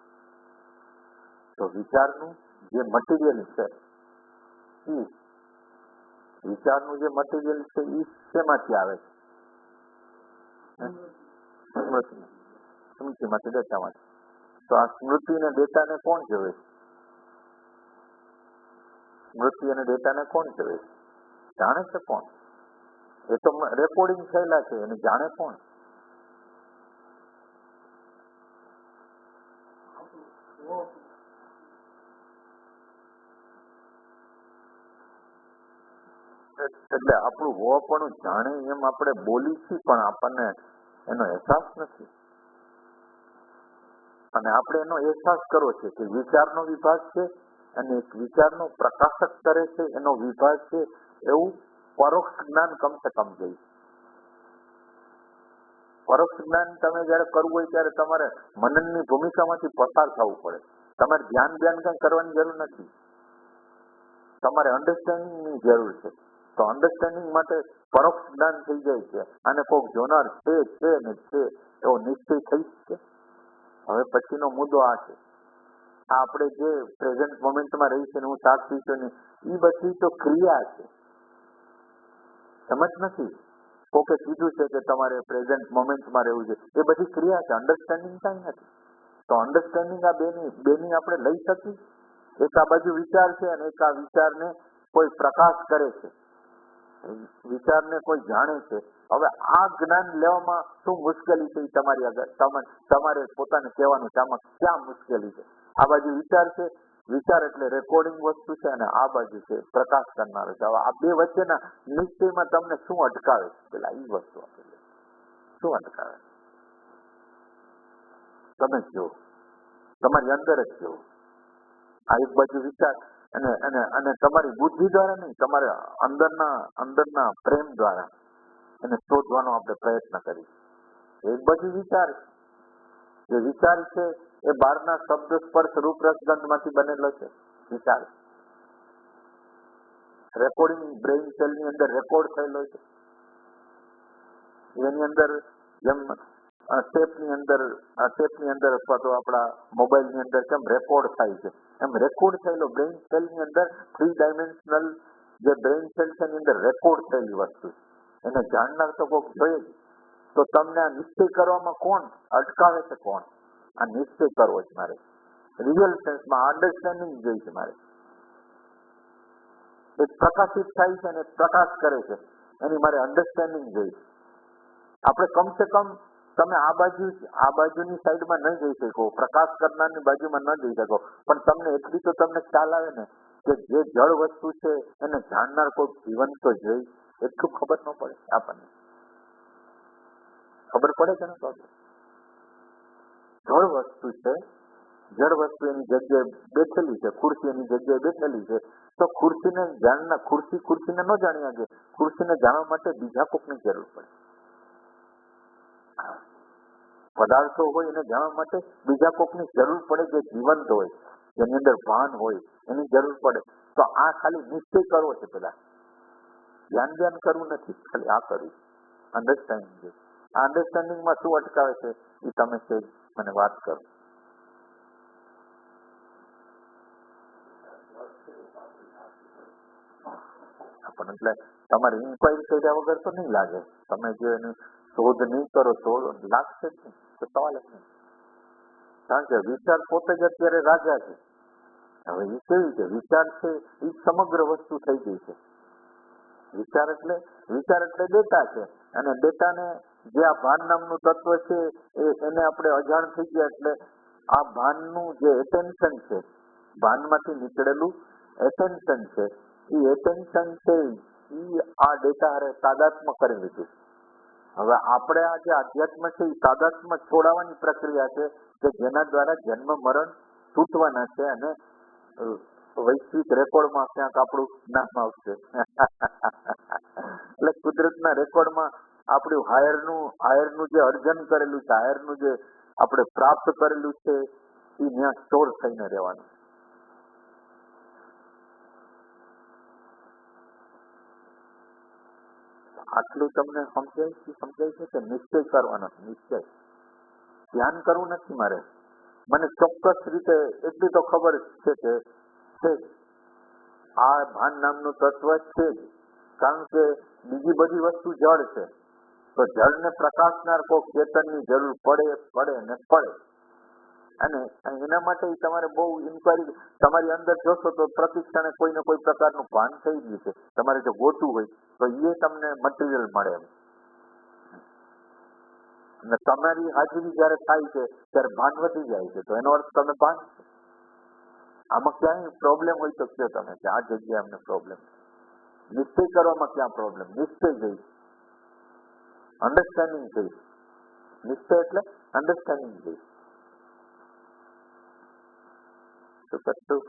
તો વિચારનું જે મટીરિયલ છે, વિચારનું જે મટીરિયલ છે એ શેમાંથી આવે છે? સ્મૃતિમાંથી, ડેટામાંથી. તો આ સ્મૃતિ અને ડેટાને કોણ જોવે છે? સ્મૃતિ અને ડેટાને કોણ જોવે છે? જાણે છે કોણ? એ તો રેકોર્ડિંગ થયેલા છે, એને જાણે કોણ? એટલે આપણું હોપણું જાણે એમ આપણે બોલી છીએ, પણ આપણને એનો અહેસાસ નથી. અને આપણે એનો અહેસાસ કરવો છે કે વિચારનો વિભાગ છે અને એક વિચારનો પ્રકાશક કરે છે એનો વિભાગ છે, એવું પરોક્ષ જ્ઞાન કમસે કમ જોઈએ. પરોક્ષ જ્ઞાન તમે જયારે કરવું હોય ત્યારે તમારે મનનની ભૂમિકામાંથી પસાર થવું પડે. તમારે ધ્યાન કઈ કરવાની જરૂર નથી, તમારે અન્ડરસ્ટેન્ડિંગની જરૂર છે. તો અન્ડરસ્ટેન્ડિંગ માટે પરોક્ષ જ્ઞાન થઈ જાય છે, અને કોઈક જોનાર છે ને છે એવો નિશ્ચય થઈ શકે. હવે પછીનો મુદ્દો આ છે, આ આપણે જે પ્રેઝન્ટ મોમેન્ટમાં રહી છે ને હું સાક્ષી છું ને, એ બધી તો ક્રિયા છે, સમજ નથી. કોકે કીધું છે કે તમારે પ્રેઝન્ટ મોમેન્ટમાં રહેવું છે, એ બધી ક્રિયા છે, અન્ડરસ્ટેન્ડિંગ કઈ નથી. તો અન્ડરસ્ટેન્ડિંગ આ બેની આપણે લઈ શકીએ. એક આ બાજુ વિચાર છે અને એક આ વિચારને કોઈ પ્રકાશ કરે છે, વિચારને કોઈ જાણે છે. હવે આ જ્ઞાન લેવામાં શું મુશ્કેલી છે એ તમારી આગળ તમારે પોતાને કહેવાનું છે. આમાં ક્યાં મુશ્કેલી છે? આ બાજુ વિચાર છે, વિચાર એટલે રેકોર્ડિંગ વસ્તુ છે, અને આ બાજુ છે પ્રકાશ કરનારો છે. હવે આ બે વચ્ચેના નિશ્ચયમાં તમને શું અટકાવે છે? પેલા એ વસ્તુ આપેલી શું અટકાવે? તમે જ જુઓ, તમારી અંદર જ જુઓ. આ એક બાજુ વિચાર અને તમારી બુદ્ધિ દ્વારા નહીં, તમારે અંદરના પ્રેમ દ્વારા એને શોધવાનો આપણે પ્રયત્ન કરીએ. એક બાજુ વિચાર, જે વિચાર છે એ બહારના શબ્દ, સ્પર્શ, રૂપ, રસ, ગંધમાંથી બનેલો છે. વિચાર રેકોર્ડિંગ બ્રેઇન સેલની અંદર રેકોર્ડ થયેલો છે. એની અંદર જેમ ટેપની અંદર અથવા તો આપણા મોબાઈલની અંદર કેમ રેકોર્ડ થાય છે, એમ રેકોર્ડ થયેલો બ્રેઇન સેલની અંદર 3 ડાયમેન્શનલ જે બ્રેઇન સેલ છે એની અંદર રેકોર્ડ થયેલી વસ્તુ છે. એને જાણનાર તો કોઈક જોઈએ જ. તો તમને આ નિશ્ચય કરવામાં કોણ અટકાવે છે? કોણ? આ નિશ્ચય કરવો છે મારે, રિયલ સેન્સમાં અન્ડરસ્ટેન્ડિંગ જોઈએ છે મારે. એક પ્રકાશિત થાય છે અને પ્રકાશ કરે છે, એની મારે અન્ડરસ્ટેન્ડિંગ જોઈએ. આપણે કમસે કમ તમે આ બાજુની સાઈડમાં ન જઈ શકો, પ્રકાશ કરનારની બાજુમાં ન જઈ શકો, પણ તમને એટલી તો તમને ખ્યાલ આવે ને કે જે જળ વસ્તુ છે એને જાણનાર કોઈ જીવન તો જોઈ. એટલું ખબર ન પડે આપણને? ખબર પડે કે ન પડે? જળ વસ્તુ છે, જળ વસ્તુ એની જગ્યાએ બેઠેલી છે, ખુરશી એની જગ્યાએ બેઠેલી છે, તો ખુરશીને ખુરશીને ન જાણી શકે. ખુરશીને જાણવા માટે બીજા કોકની જરૂર પડે. પદાર્થો હોય એને જાણવા માટે બીજા કોકની જરૂર પડે, જે જીવંત હોય, જેની અંદર ભાન હોય, એની જરૂર પડે. તો આ ખાલી નિશ્ચય કરવો છે. પેલા ધ્યાન કરવું નથી, ખાલી આ કરવું, અન્ડરસ્ટેન્ડિંગ છે. આ અન્ડરસ્ટેન્ડિંગમાં શું અટકાવે છે એ તમે છે મને વાત કરો. પણ એટલે તમારે ઇન્ક્વાયરી કર્યા વગર તો નહીં લાગે. તમે જે એની શોધ નહીં કરો તો લાગશે જ નહીં, તો સવાલ જ નહીં. કારણ કે વિચાર પોતે જ અત્યારે રાજા છે. હવે એ કેવી છે? વિચાર છે એ સમગ્ર વસ્તુ થઈ ગઈ છે. વિચાર એટલે ડેટા છે, અને ડેટાને જે આ ભાન નામનું તત્વ છે એને આપણે અજાણ થઈ ગયા. એટલે આ ભાનનું જે એટેન્શન છે, ભાનમાંથી નીકળેલું એટેન્શન છે, એ એટેન્શન છે એ આ ડેટા હારે તાદાત્મ્ય કરી લીધું. હવે આપણે આ જે આધ્યાત્મ છે એ તાદાત્મ્ય છોડાવવાની પ્રક્રિયા છે, કે જેના દ્વારા જન્મ મરણ છૂટવાના છે, અને વૈશ્વિક રેકોર્ડમાં ક્યાંક આપણું નામ આવશે. એટલે કુદરતના રેકોર્ડમાં આપણું હાયરનું જે અર્જન કરેલું છે, હાયરનું જે આપણે પ્રાપ્ત કરેલું છે એ ત્યાં સ્ટોર થઈને રહેવાનું. આટલું તમને સમજાય છે કે નિશ્ચય કરવાનો? નિશ્ચય ધ્યાન કરવું નથી મારે. મને ચોક્કસ રીતે એટલી તો ખબર છે કે આ ભાન નામનું તત્વ છે જ. કારણ કે બીજી બધી વસ્તુ જળ છે, તો જળને પ્રકાશનાર કોઈ ચેતનની જરૂર પડે. અને એના માટે તમારે બહુ ઇન્ક્વાયરી, તમારી અંદર જોશો તો પ્રતિક્ષણે કોઈ ને કોઈ પ્રકારનું ભાન થઈ ગયું છે. તમારે જો ગોતું હોય તો એ તમને મટીરિયલ મળે. અને તમારી હાજરી જયારે થાય છે ત્યારે ભાન વધી જાય છે, તો એનો અર્થ તમે ભાન છે. આમાં ક્યાંય પ્રોબ્લેમ હોય તો કહો તમે કે આ જગ્યાએ અમને પ્રોબ્લેમ. નિશ્ચય કરવામાં ક્યાં પ્રોબ્લેમ? નિશ્ચય જઈ, અન્ડરસ્ટેન્ડિંગ જઈ. નિશ્ચય એટલે અન્ડરસ્ટેન્ડિંગ જઈ. તો કશું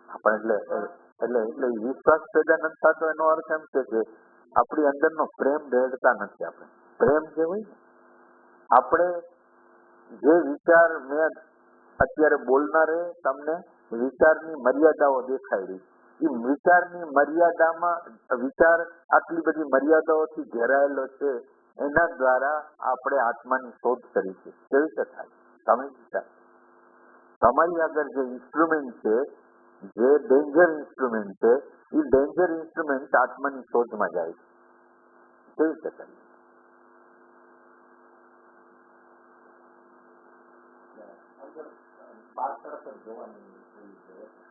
આપણે એટલે વિશ્વાસ પેદા નથી થતો. એનો અર્થ એમ છે કે આપણી અંદરનો પ્રેમ રેડતા નથી. આપણે પ્રેમ જે હોય ને, આપણે જે વિચાર મેં અત્યારે બોલનારે તમને વિચારની મર્યાદાઓ દેખાડી, એ વિચારની મર્યાદામાં વિચાર આટલી બધી મર્યાદાઓથી ઘેરાયેલો છે. એના દ્વારા આપણે આત્માની શોધ કરી છે. કેવી રીતે થાય? તમે વિચાર, તમારી આગળ જે ઇન્સ્ટ્રુમેન્ટ છે, જે ડેન્જર ઇન્સ્ટ્રુમેન્ટ છે, એ ડેન્જર ઇન્સ્ટ્રુમેન્ટ આત્માની શોધમાં જાય છે. કેવી રીતે થાય?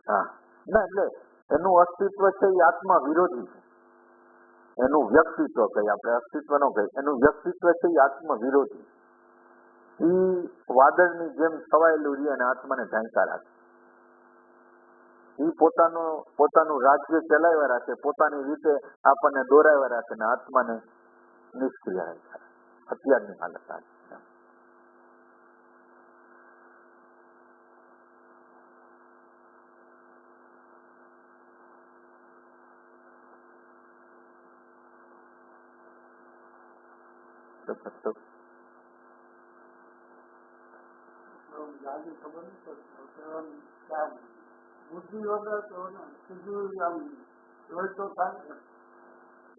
હા, ના એટલે એનું અસ્તિત્વ છે એ આત્મા વિરોધી છે. એનું વ્યક્તિત્વ કહીએ આપણે, અસ્તિત્વ નો કહીએ, એનું વ્યક્તિત્વ છે એ આત્મ વિરોધી. એ વાદળની જેમ છવાયેલું રહે અને આત્માને ઢાંકા રાખે. એ પોતાનું રાજ્ય ચલાવ્યા રાખે, પોતાની રીતે આપણને દોરાવ્યા રાખે, અને આત્માને નિષ્ક્રિય રાખે. અત્યારની હાલત આ છે. બુદ્ધિ વગર તો સીધું આમ જોઈ તો થાય.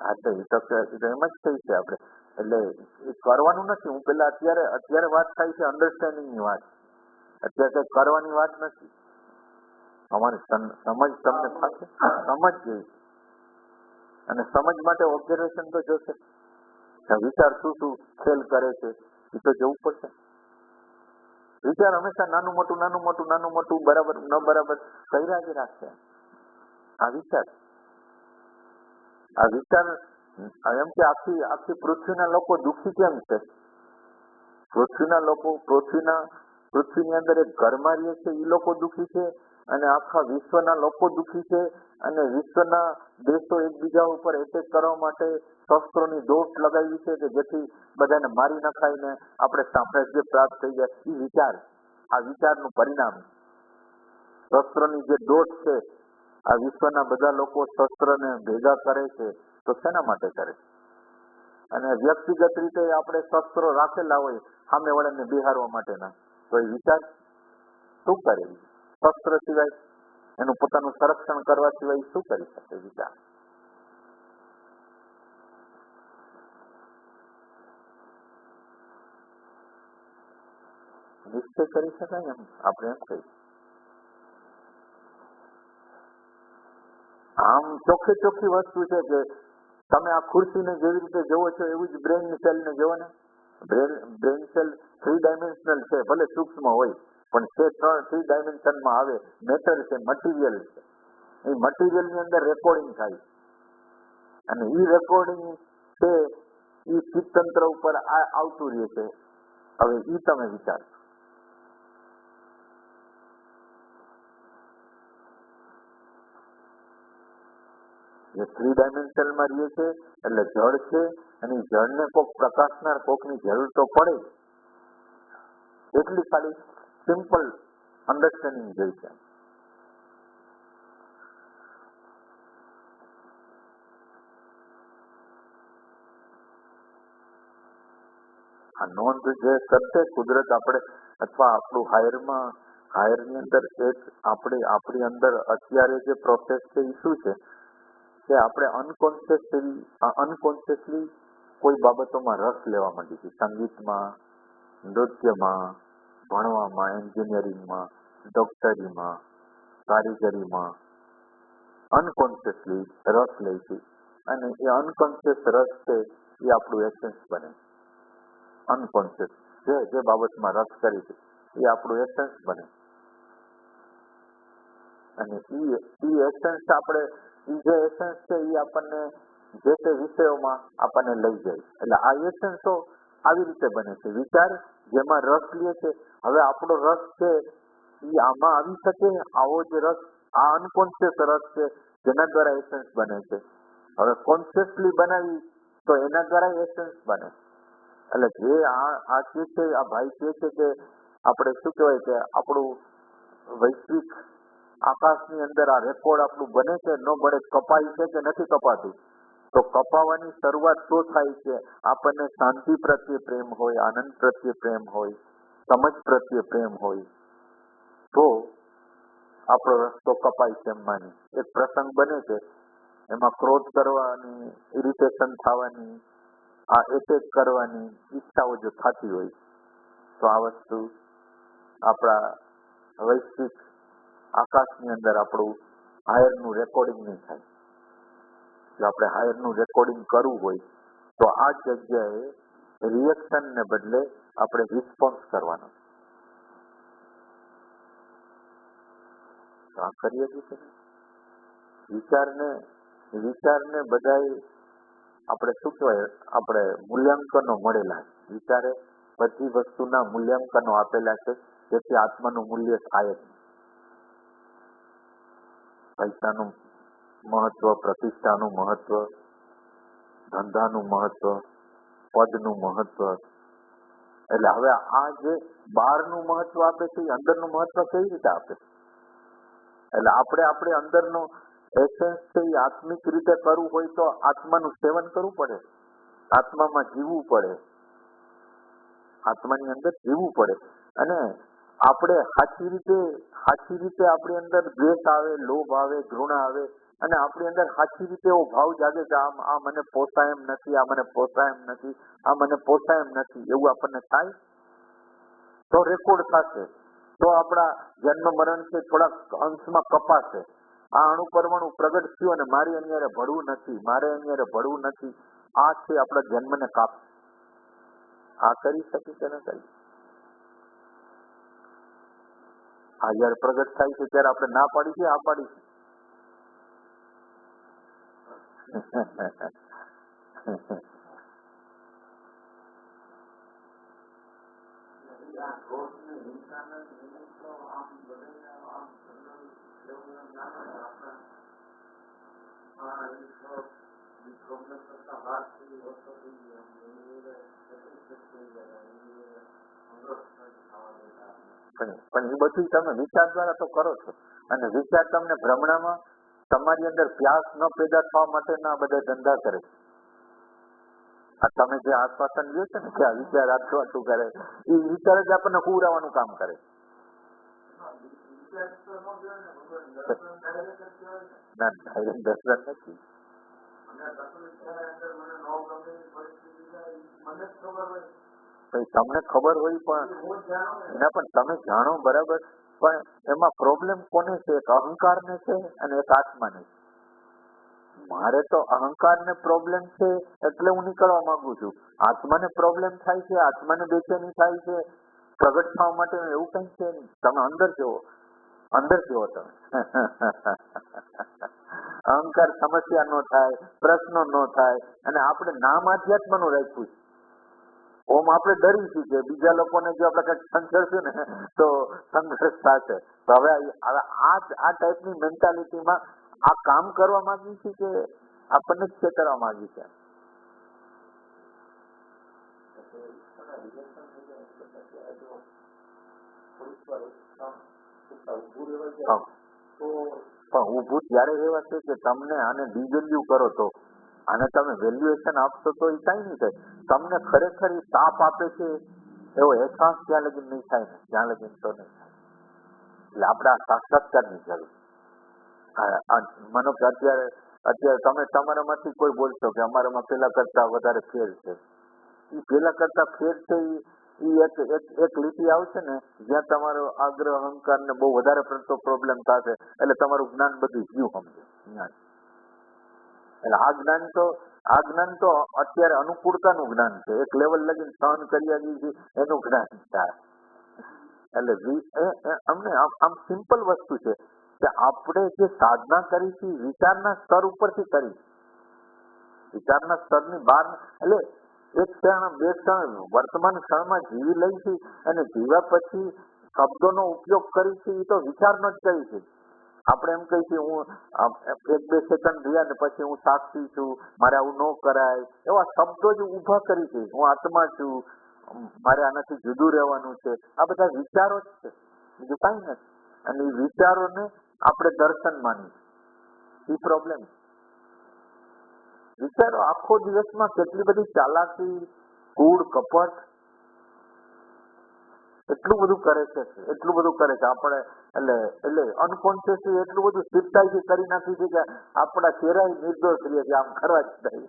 હા, તો એ તો એમ જ થઈ છે આપણે. એટલે એ કરવાનું નથી. હું પેલા અત્યારે વાત થાય છે અન્ડરસ્ટેન્ડિંગ ની વાત. અત્યારે કઈ કરવાની વાત નથી. અમારી સમજ તમને થશે, સમજ જેવી. અને સમજ માટે ઓબ્ઝર્વેશન તો જોશે. વિચાર શું ખેલ કરે છે એ તો જોવું પડશે. વિચાર હંમેશા નાનું મોટું બરાબર ન બરાબર કર્યા જ રાખશે. આ વિચાર એમ કે આખી આખી પૃથ્વીના લોકો દુઃખી કેમ છે? પૃથ્વીના લોકો પૃથ્વીની અંદર એક ઘરમાં રહે છે એ લોકો દુઃખી છે, અને આખા વિશ્વના લોકો દુઃખી છે, અને વિશ્વના દેશો એકબીજા ઉપર એટેક કરવા માટે શસ્ત્રોની દોટ લગાવી છે કે જેથી બધાને મારી નખાઈને આપણે સામ્રાજ્ય પ્રાપ્ત થઈ જાય. એ વિચાર, આ વિચારનું પરિણામ શસ્ત્રની જે દોટ છે. આ વિશ્વના બધા લોકો શસ્ત્રને ભેગા કરે છે તો શેના માટે કરે? અને વ્યક્તિગત રીતે આપણે શસ્ત્રો રાખેલા હોય સામે વાળાને બિહારવા માટેના, તો એ વિચાર શું કરે? શસ્ત્ર સિવાય, એનું પોતાનું સંરક્ષણ કરવા સિવાય શું કરી શકે વિચાર? નિશ્ચય કરી શકાય એમ આપણે એમ કહીએ. આમ ચોખ્ખી વસ્તુ છે કે તમે આ ખુરશીને જેવી રીતે જોવો છો એવું જ બ્રેઇન સેલને જોવો ને. બ્રેઇન સેલ 3 ડાયમેન્શનલ છે, ભલે સૂક્ષ્મ હોય પણ તે 3 ડાયમેન્શનમાં આવે. મેટર છે, મટીરિયલ છે. એ મટીરિયલની અંદર રેકોર્ડિંગ થાય, અને એ રેકોર્ડિંગ છે એ ચિત્તતંત્ર ઉપર આવતું રહે છે. હવે એ તમે વિચારો, જે 3 ડાયમેન્શનમાં રહે છે એટલે જળ છે, અને એ જળને કોક પ્રકાશનાર કોકની જરૂર તો પડે. એટલી ખાલી સિમ્પલ અન્ડરસ્ટેન્ડિંગ જોઈ છે. આ નોંધ જે કરશે કુદરત આપણે, અથવા આપણું હાયરની અંદર એક આપણી અંદર અત્યારે જે પ્રોસેસ છે એ શું છે કે આપણે અનકોન્શિયસલી કોઈ બાબતોમાં રસ લેવા માંડી છે. સંગીતમાં, નૃત્યમાં, ભણવામાં, એન્જિનિયરિંગમાં, ડોક્ટરીમાં, કારીગરીમાં અનકોન્શિયસલી રસ લે છે, અને એ અનકોન્શિયસ રસ છે એ આપણું એસેન્સ બને. અનકોન્શિયસ જે બાબતમાં રસ કરી છે એ આપણું એસેન્સ બને, અને એ એસેન્સ આપણે જે એસેન્સ છે એ આપણને જે તે વિષયોમાં આપણને લઈ જાય. એટલે આ એસેન્સો આવી રીતે બને છે. વિચાર જેમાં રસ લે છે, હવે આપણો રસ છે એ આમાં આવી શકે, આવો જ રસ, આ અનકોન્શિયસ રસ છે જેના દ્વારા એસેન્સ બને છે. હવે કોન્શિયસલી બનાવી તો એના દ્વારા એસેન્સ બને. એટલે જે આ જે છે, આ ભાઈ કહે છે કે આપણે શું કહેવાય કે આપણું વૈશ્વિક આકાશની અંદર આ રેકોર્ડ આપણું બને છે, ન બને, કપાય છે કે નથી કપાતું? તો કપાવાની શરૂઆત તો થાય છે આપણને શાંતિ પ્રત્યે પ્રેમ હોય, આનંદ પ્રત્યે પ્રેમ હોય, સમજ પ્રત્યે પ્રેમ હોય, તો આપણો રસ્તો કપાય છે એમ માની. એક પ્રસંગ બને છે, એમાં ક્રોધ કરવાની, ઇરિટેશન થવાની, આ એટેક કરવાની ઈચ્છાઓ જો થતી હોય તો આ વસ્તુ આપણા વૈશ્વિક આકાશની અંદર આપણું હાયરનું રેકોર્ડિંગ નહીં થાય. જો આપણે હાયરનું રેકોર્ડિંગ કરવું હોય તો આ જગ્યાએ રિએક્શનને બદલે આપણે રિસ્પોન્સ કરવાનો. તો આ કરીએ છીએ વિચારને બધાય આપણે શું કહેવાય, આપણે મૂલ્યાંકનો મળેલા. વિચારે બધી વસ્તુના મૂલ્યાંકનો આપેલા છે, જેથી આત્માનું મૂલ્ય થાય જ. પૈસાનું મહત્વ, પ્રતિષ્ઠાનું મહત્વ, ધંધાનું મહત્વ, પદનું મહત્વ. એટલે હવે આ જે બહારનું મહત્વ આપે છે એ અંદરનું મહત્વ કેવી રીતે આપે? એટલે આપણે અંદરનું એસેન્સ છે એ આત્મિક રીતે કરવું હોય તો આત્માનું સેવન કરવું પડે, આત્મામાં જીવવું પડે, આત્માની અંદર જીવવું પડે. અને આપણે સાચી રીતે આપણી અંદર દ્વેષ આવે, લોભ આવે, ઘૃણા આવે, અને આપણી અંદર સાચી રીતે એવો ભાવ જાગે કે આ મને પોસાય એમ નથી, આ મને પોસાય એમ નથી, આ મને પોસાય એમ નથી, એવું આપણને થાય તો રેકોર્ડ થશે. તો આપણા જન્મ મરણ છે થોડાક અંશમાં કપાશે. આ અણુ પરમાણુ પ્રગટ થયું અને મારે અહીંયા ભળવું નથી, આ છે આપણા જન્મને કાપ. આ કરી શકી કે ન કરી? આ જયારે પ્રગટ થાય છે ત્યારે આપણે ના પાડી છે, આ પાડી છે. પણ એ બધું તમે વિચાર દ્વારા તો કરો છો, અને વિચાર તમને ભ્રમણામાં તમારી અંદર પ્યાસ ન પેદા થવા માટેના બધા ધંધા કરે છે. આ તમે જે આશ્વાસન લ્યો છો ને કે આ વિચાર આઠું કરે, એ વિચાર જ આપણને કુવરાવાનું કામ કરે. ના ડાયરેક્ટ દર્શન નથી. તમને ખબર હોય પણ ના, પણ તમે જાણો બરાબર, પણ એમાં પ્રોબ્લેમ કોને છે? એક અહંકાર ને છે અને એક આત્માને છે. મારે તો અહંકાર ને પ્રોબ્લેમ છે એટલે હું નીકળવા માંગુ છું. આત્માને પ્રોબ્લેમ થાય છે, આત્માને બેચેની થાય છે પ્રગટ થવા માટે, એવું કઈ છે નહીં. તમે અંદર જુઓ, અંદર જુઓ તમે. અહંકાર સમસ્યા નો થાય, પ્રશ્નો નો થાય, અને આપણે નામ આધ્યાત્મ નું રાખ્યું છે. ઓમ આપણે ડરીશું કે બીજા લોકોને જો આપણે કઈક સંઘર્ષશું ને તો સંઘર્ષ થશે. તો હવે આ ટાઈપની મેન્ટાલિટીમાં આ કામ કરવા માંગી છે કે આપણને જ છેતરવા માંગી છે? પણ ઊભું ત્યારે રહેવાશે કે તમને આને ડિવેલ્યુ કરો તો, આને તમે વેલ્યુએશન આપશો તો એ કઈ નહીં થાય. તમને ખરેખર તાપ આપે છે એવો અહેસાસ ત્યાં લગીન નહીં થાય ને, ત્યાં લગીન તો નહીં થાય. એટલે આપણે આ સાક્ષાત્કારની જરૂર. માનો કે અત્યારે તમે તમારામાંથી કોઈ બોલશો કે અમારામાં પેલા કરતા વધારે ફેર છે. એ પેલા કરતા ફેર છે એ એક લીટી આવશે ને જ્યાં તમારો આગ્રહ અહંકાર ને બહુ વધારે પડતો પ્રોબ્લેમ થશે, એટલે તમારું જ્ઞાન બધું જીવ સમજે જ્ઞાન. એટલે આ જ્ઞાન તો અત્યારે અનુકૂળતાનું જ્ઞાન છે. એક લેવલ લગીને સહન કરી આવી છે એનું જ્ઞાન થાય. એટલે અમને આમ સિમ્પલ વસ્તુ છે કે આપણે જે સાધના કરી છે વિચારના સ્તર ઉપરથી કરી, વિચારના સ્તરની બહાર. એટલે એક ક્ષણ બે ક્ષણ વર્તમાન ક્ષણમાં જીવી લઈ છે, અને જીવ્યા પછી શબ્દોનો ઉપયોગ કરી છે એ તો વિચારનો જ કરી છે. આપણે એમ કહી છીએ હું 1-2 સેકન્ડ રહ્યા ને પછી હું સાક્ષી છું, મારે આવું ન કરાય, એવા શબ્દો જ ઉભા કરી છે. હું આત્મા છું, મારે આનાથી જુદું રહેવાનું છે. આ બધા વિચારો જ છે, બીજું કઈ નથી. અને એ વિચારોને આપણે દર્શન માની, એ પ્રોબ્લેમ. વિચારો આખો દિવસમાં કેટલી બધી ચાલાકી, કૂડ, કપટ એટલું બધું કરે છે, એટલું બધું કરે છે. આપણે એટલે અનકોન્શિયસલી એટલું બધું સિદ્ધાઈથી કરી નાખ્યું છે કે આપણા ચહેરા નિર્દોષ રહીએ છીએ, આમ કરવા જ નહીં.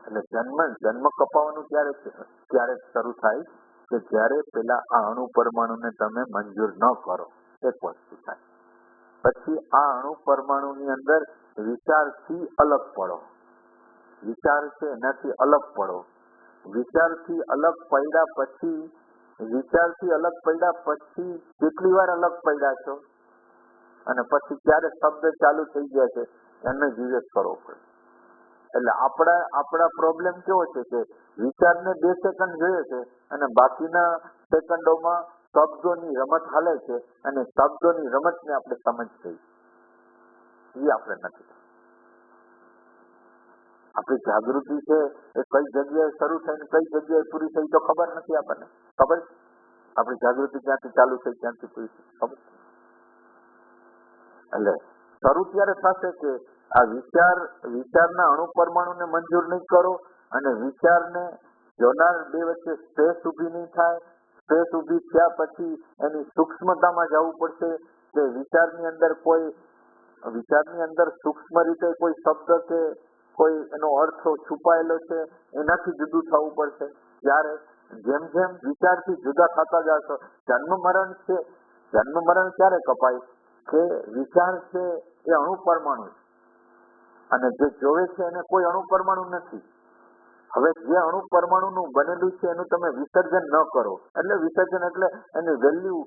એટલે જન્મ કપાવવાનું ક્યારે શરૂ થાય કે જ્યારે પેલા આ અણુ પરમાણુને તમે મંજૂર ન કરો, એક વસ્તુ થાય. પછી આ અણુ પરમાણુની અંદર વિચારથી અલગ પડો, વિચાર છે એનાથી અલગ પડો. વિચારથી અલગ પડ્યા પછી કેટલી વાર અલગ પડ્યા છો, અને પછી ક્યારે શબ્દ ચાલુ થઈ ગયા છે એને વિવેક કરવો પડે. એટલે આપણા પ્રોબ્લેમ કેવો છે કે વિચારને 2 સેકન્ડ જોઈએ છે અને બાકીના સેકન્ડોમાં શબ્દોની રમત હાલે છે, અને શબ્દોની રમતને આપણે સમજતી એ આપણે નથી. આપણી જાગૃતિ છે એ કઈ જગ્યાએ શરૂ થઈ ને કઈ જગ્યાએ પૂરી થઈ તો ખબર નથી આપણને. ખબર આપણી જાગૃતિ ક્યાંથી ચાલુ થઈ ક્યાંથી પૂરી થઈ ખબર. એટલે શરૂ ત્યારે થશે કે આ વિચારના અણુ પરમાણુને મંજૂર નહીં કરો, અને વિચારને જોનાર બે વચ્ચે સ્પેસ ઊભી નહીં થાય. સ્પેસ ઊભી થયા પછી એની સૂક્ષ્મતામાં જવું પડશે કે વિચારની અંદર સૂક્ષ્મ રીતે કોઈ શબ્દ કે કોઈ એનો અર્થ છુપાયેલો છે એનાથી જુદું થવું પડશે. ત્યારે જેમ જેમ વિચારથી જુદા થતા જશો, જન્મ મરણ ક્યારે કપાય કે વિચાર છે એ અણુ પરમાણુ છે, અને જે જોવે છે એને કોઈ અણુ પરમાણુ નથી. હવે જે અણુ પરમાણુનું બનેલું છે એનું તમે વિસર્જન ન કરો, એટલે વિસર્જન એટલે એની વેલ્યુ,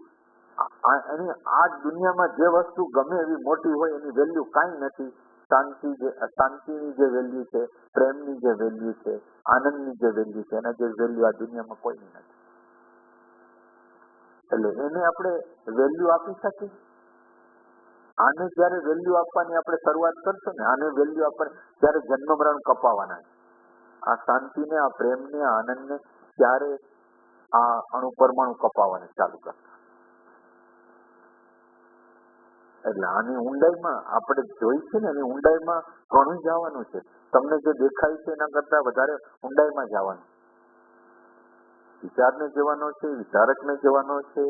એની આ દુનિયામાં જે વસ્તુ ગમે એવી મોટી હોય એની વેલ્યુ કાંઈ નથી. શાંતિની જે વેલ્યુ છે, પ્રેમની જે વેલ્યુ છે, આનંદની જે વેલ્યુ છે, એના જે વેલ્યુ આ દુનિયામાં કોઈની નથી. એટલે એને આપણે વેલ્યુ આપી શકીએ. આને જયારે વેલ્યુ આપવાની આપણે શરૂઆત કરશું ને, આને વેલ્યુ આપવાની, ત્યારે જન્મ મરણ કપાવાના છે. આ શાંતિને, આ પ્રેમને, આ આનંદને ત્યારે આ અણુ પરમાણુ કપાવવાને ચાલુ કરતા. એટલે આની ઊંડાઈમાં આપણે જોઈ છે ને, એની ઊંડાઈમાં ઘણું જવાનું છે. તમને જે દેખાય છે એના કરતા વધારે ઊંડાઈમાં જવાનું. વિચારને જવાનો છે, વિચારકને જવાનો છે,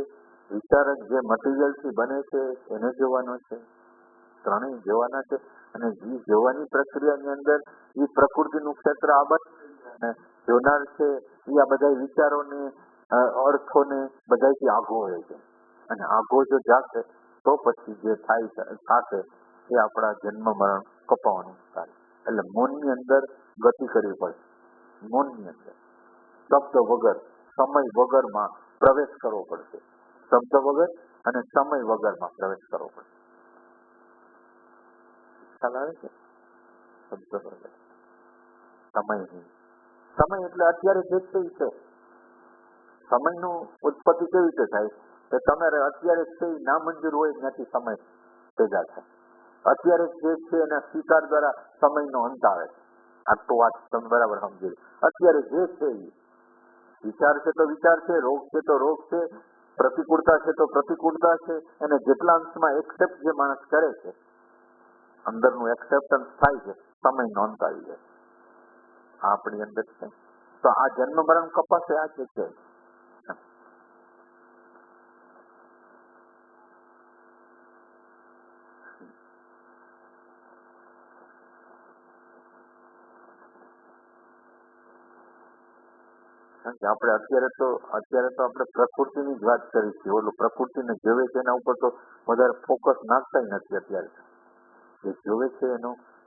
વિચારક જે મટીરિયલ થી બને છે એને જોવાનો છે, ત્રણેય જોવાના છે. અને એ જોવાની પ્રક્રિયાની અંદર એ પ્રકૃતિનું ક્ષેત્ર આબદ્ધ અને જોનાર છે એ આ બધા વિચારોને, અર્થોને બધાથી આઘો હોય છે. અને આઘો જો જાશે તો પછી જે થશે એ આપણા જન્મ મરણ કપાવવાનું કાર્ય. એટલે મૌનની અંદર ગતિ કરવી પડે. મૌનની અંદર શબ્દ વગર, સમય વગરમાં પ્રવેશ કરવો પડશે. શબ્દ વગર અને સમય વગરમાં પ્રવેશ કરવો પડશે. ખ્યાલ આવે છે? શબ્દ વગર, સમય નહીં. સમય એટલે અત્યારે જે છે. સમયનું ઉત્પત્તિ કેવી રીતે થાય કે તમારે અત્યારે છે ના મંજૂર હોય ત્યાંથી સમય પેદા થાય. અત્યારે જે છે એના સ્વીકાર દ્વારા સમયનો અંત આવે છે. આ તો વાત તમે બરાબર સમજી. અત્યારે જે છે એ વિચાર છે તો વિચાર છે, રોગ છે તો રોગ છે, પ્રતિકૂળતા છે તો પ્રતિકૂળતા છે. એને જેટલા અંશમાં એક્સેપ્ટ જે માણસ કરે છે, અંદરનું એક્સેપ્ટન્સ થાય છે, સમયનો અંત આવી જાય. આ આપણી અંદર છે. તો આ જન્મ મરણ કપાશે આ છે. આપણે અત્યારે તો આપણે પ્રકૃતિની જ વાત કરી છે. ઓલું પ્રકૃતિને જોવે છે એના ઉપર તો વધારે ફોકસ નાખતા નથી અત્યારે. જે જોવે છે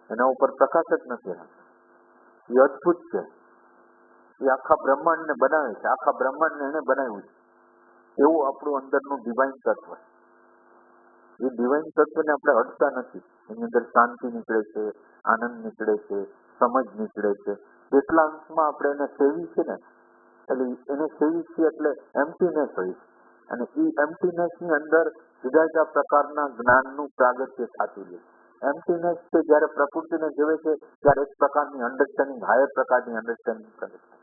એના ઉપર પ્રકાશ જ નથી. એ અદભુત છે. એ આખા બ્રહ્માંડને બનાવે છે. આખા બ્રહ્માંડને એને બનાવ્યું છે. એવું આપણું અંદરનું ડિવાઇન તત્વ. એ ડિવાઇન તત્વને આપણે હટતા નથી. એની અંદર શાંતિ નીકળે છે, આનંદ નીકળે છે, સમજ નીકળે છે. એટલા અંશમાં આપણે એને સેવી છે ને, એટલે એને સેવી છે એટલે એમ્પ્ટીનેસ હોય છે. અને એ એમ્પ્ટીનેસ ની અંદર જુદા જુદા પ્રકારના જ્ઞાનનું પ્રાગટ્ય થતું છે. એમ્પ્ટીનેસ છે જયારે પ્રકૃતિને જોવે છે ત્યારે એક પ્રકારની અન્ડરસ્ટેન્ડિંગ, હાયર પ્રકારની અન્ડરસ્ટેન્ડિંગ કરે છે.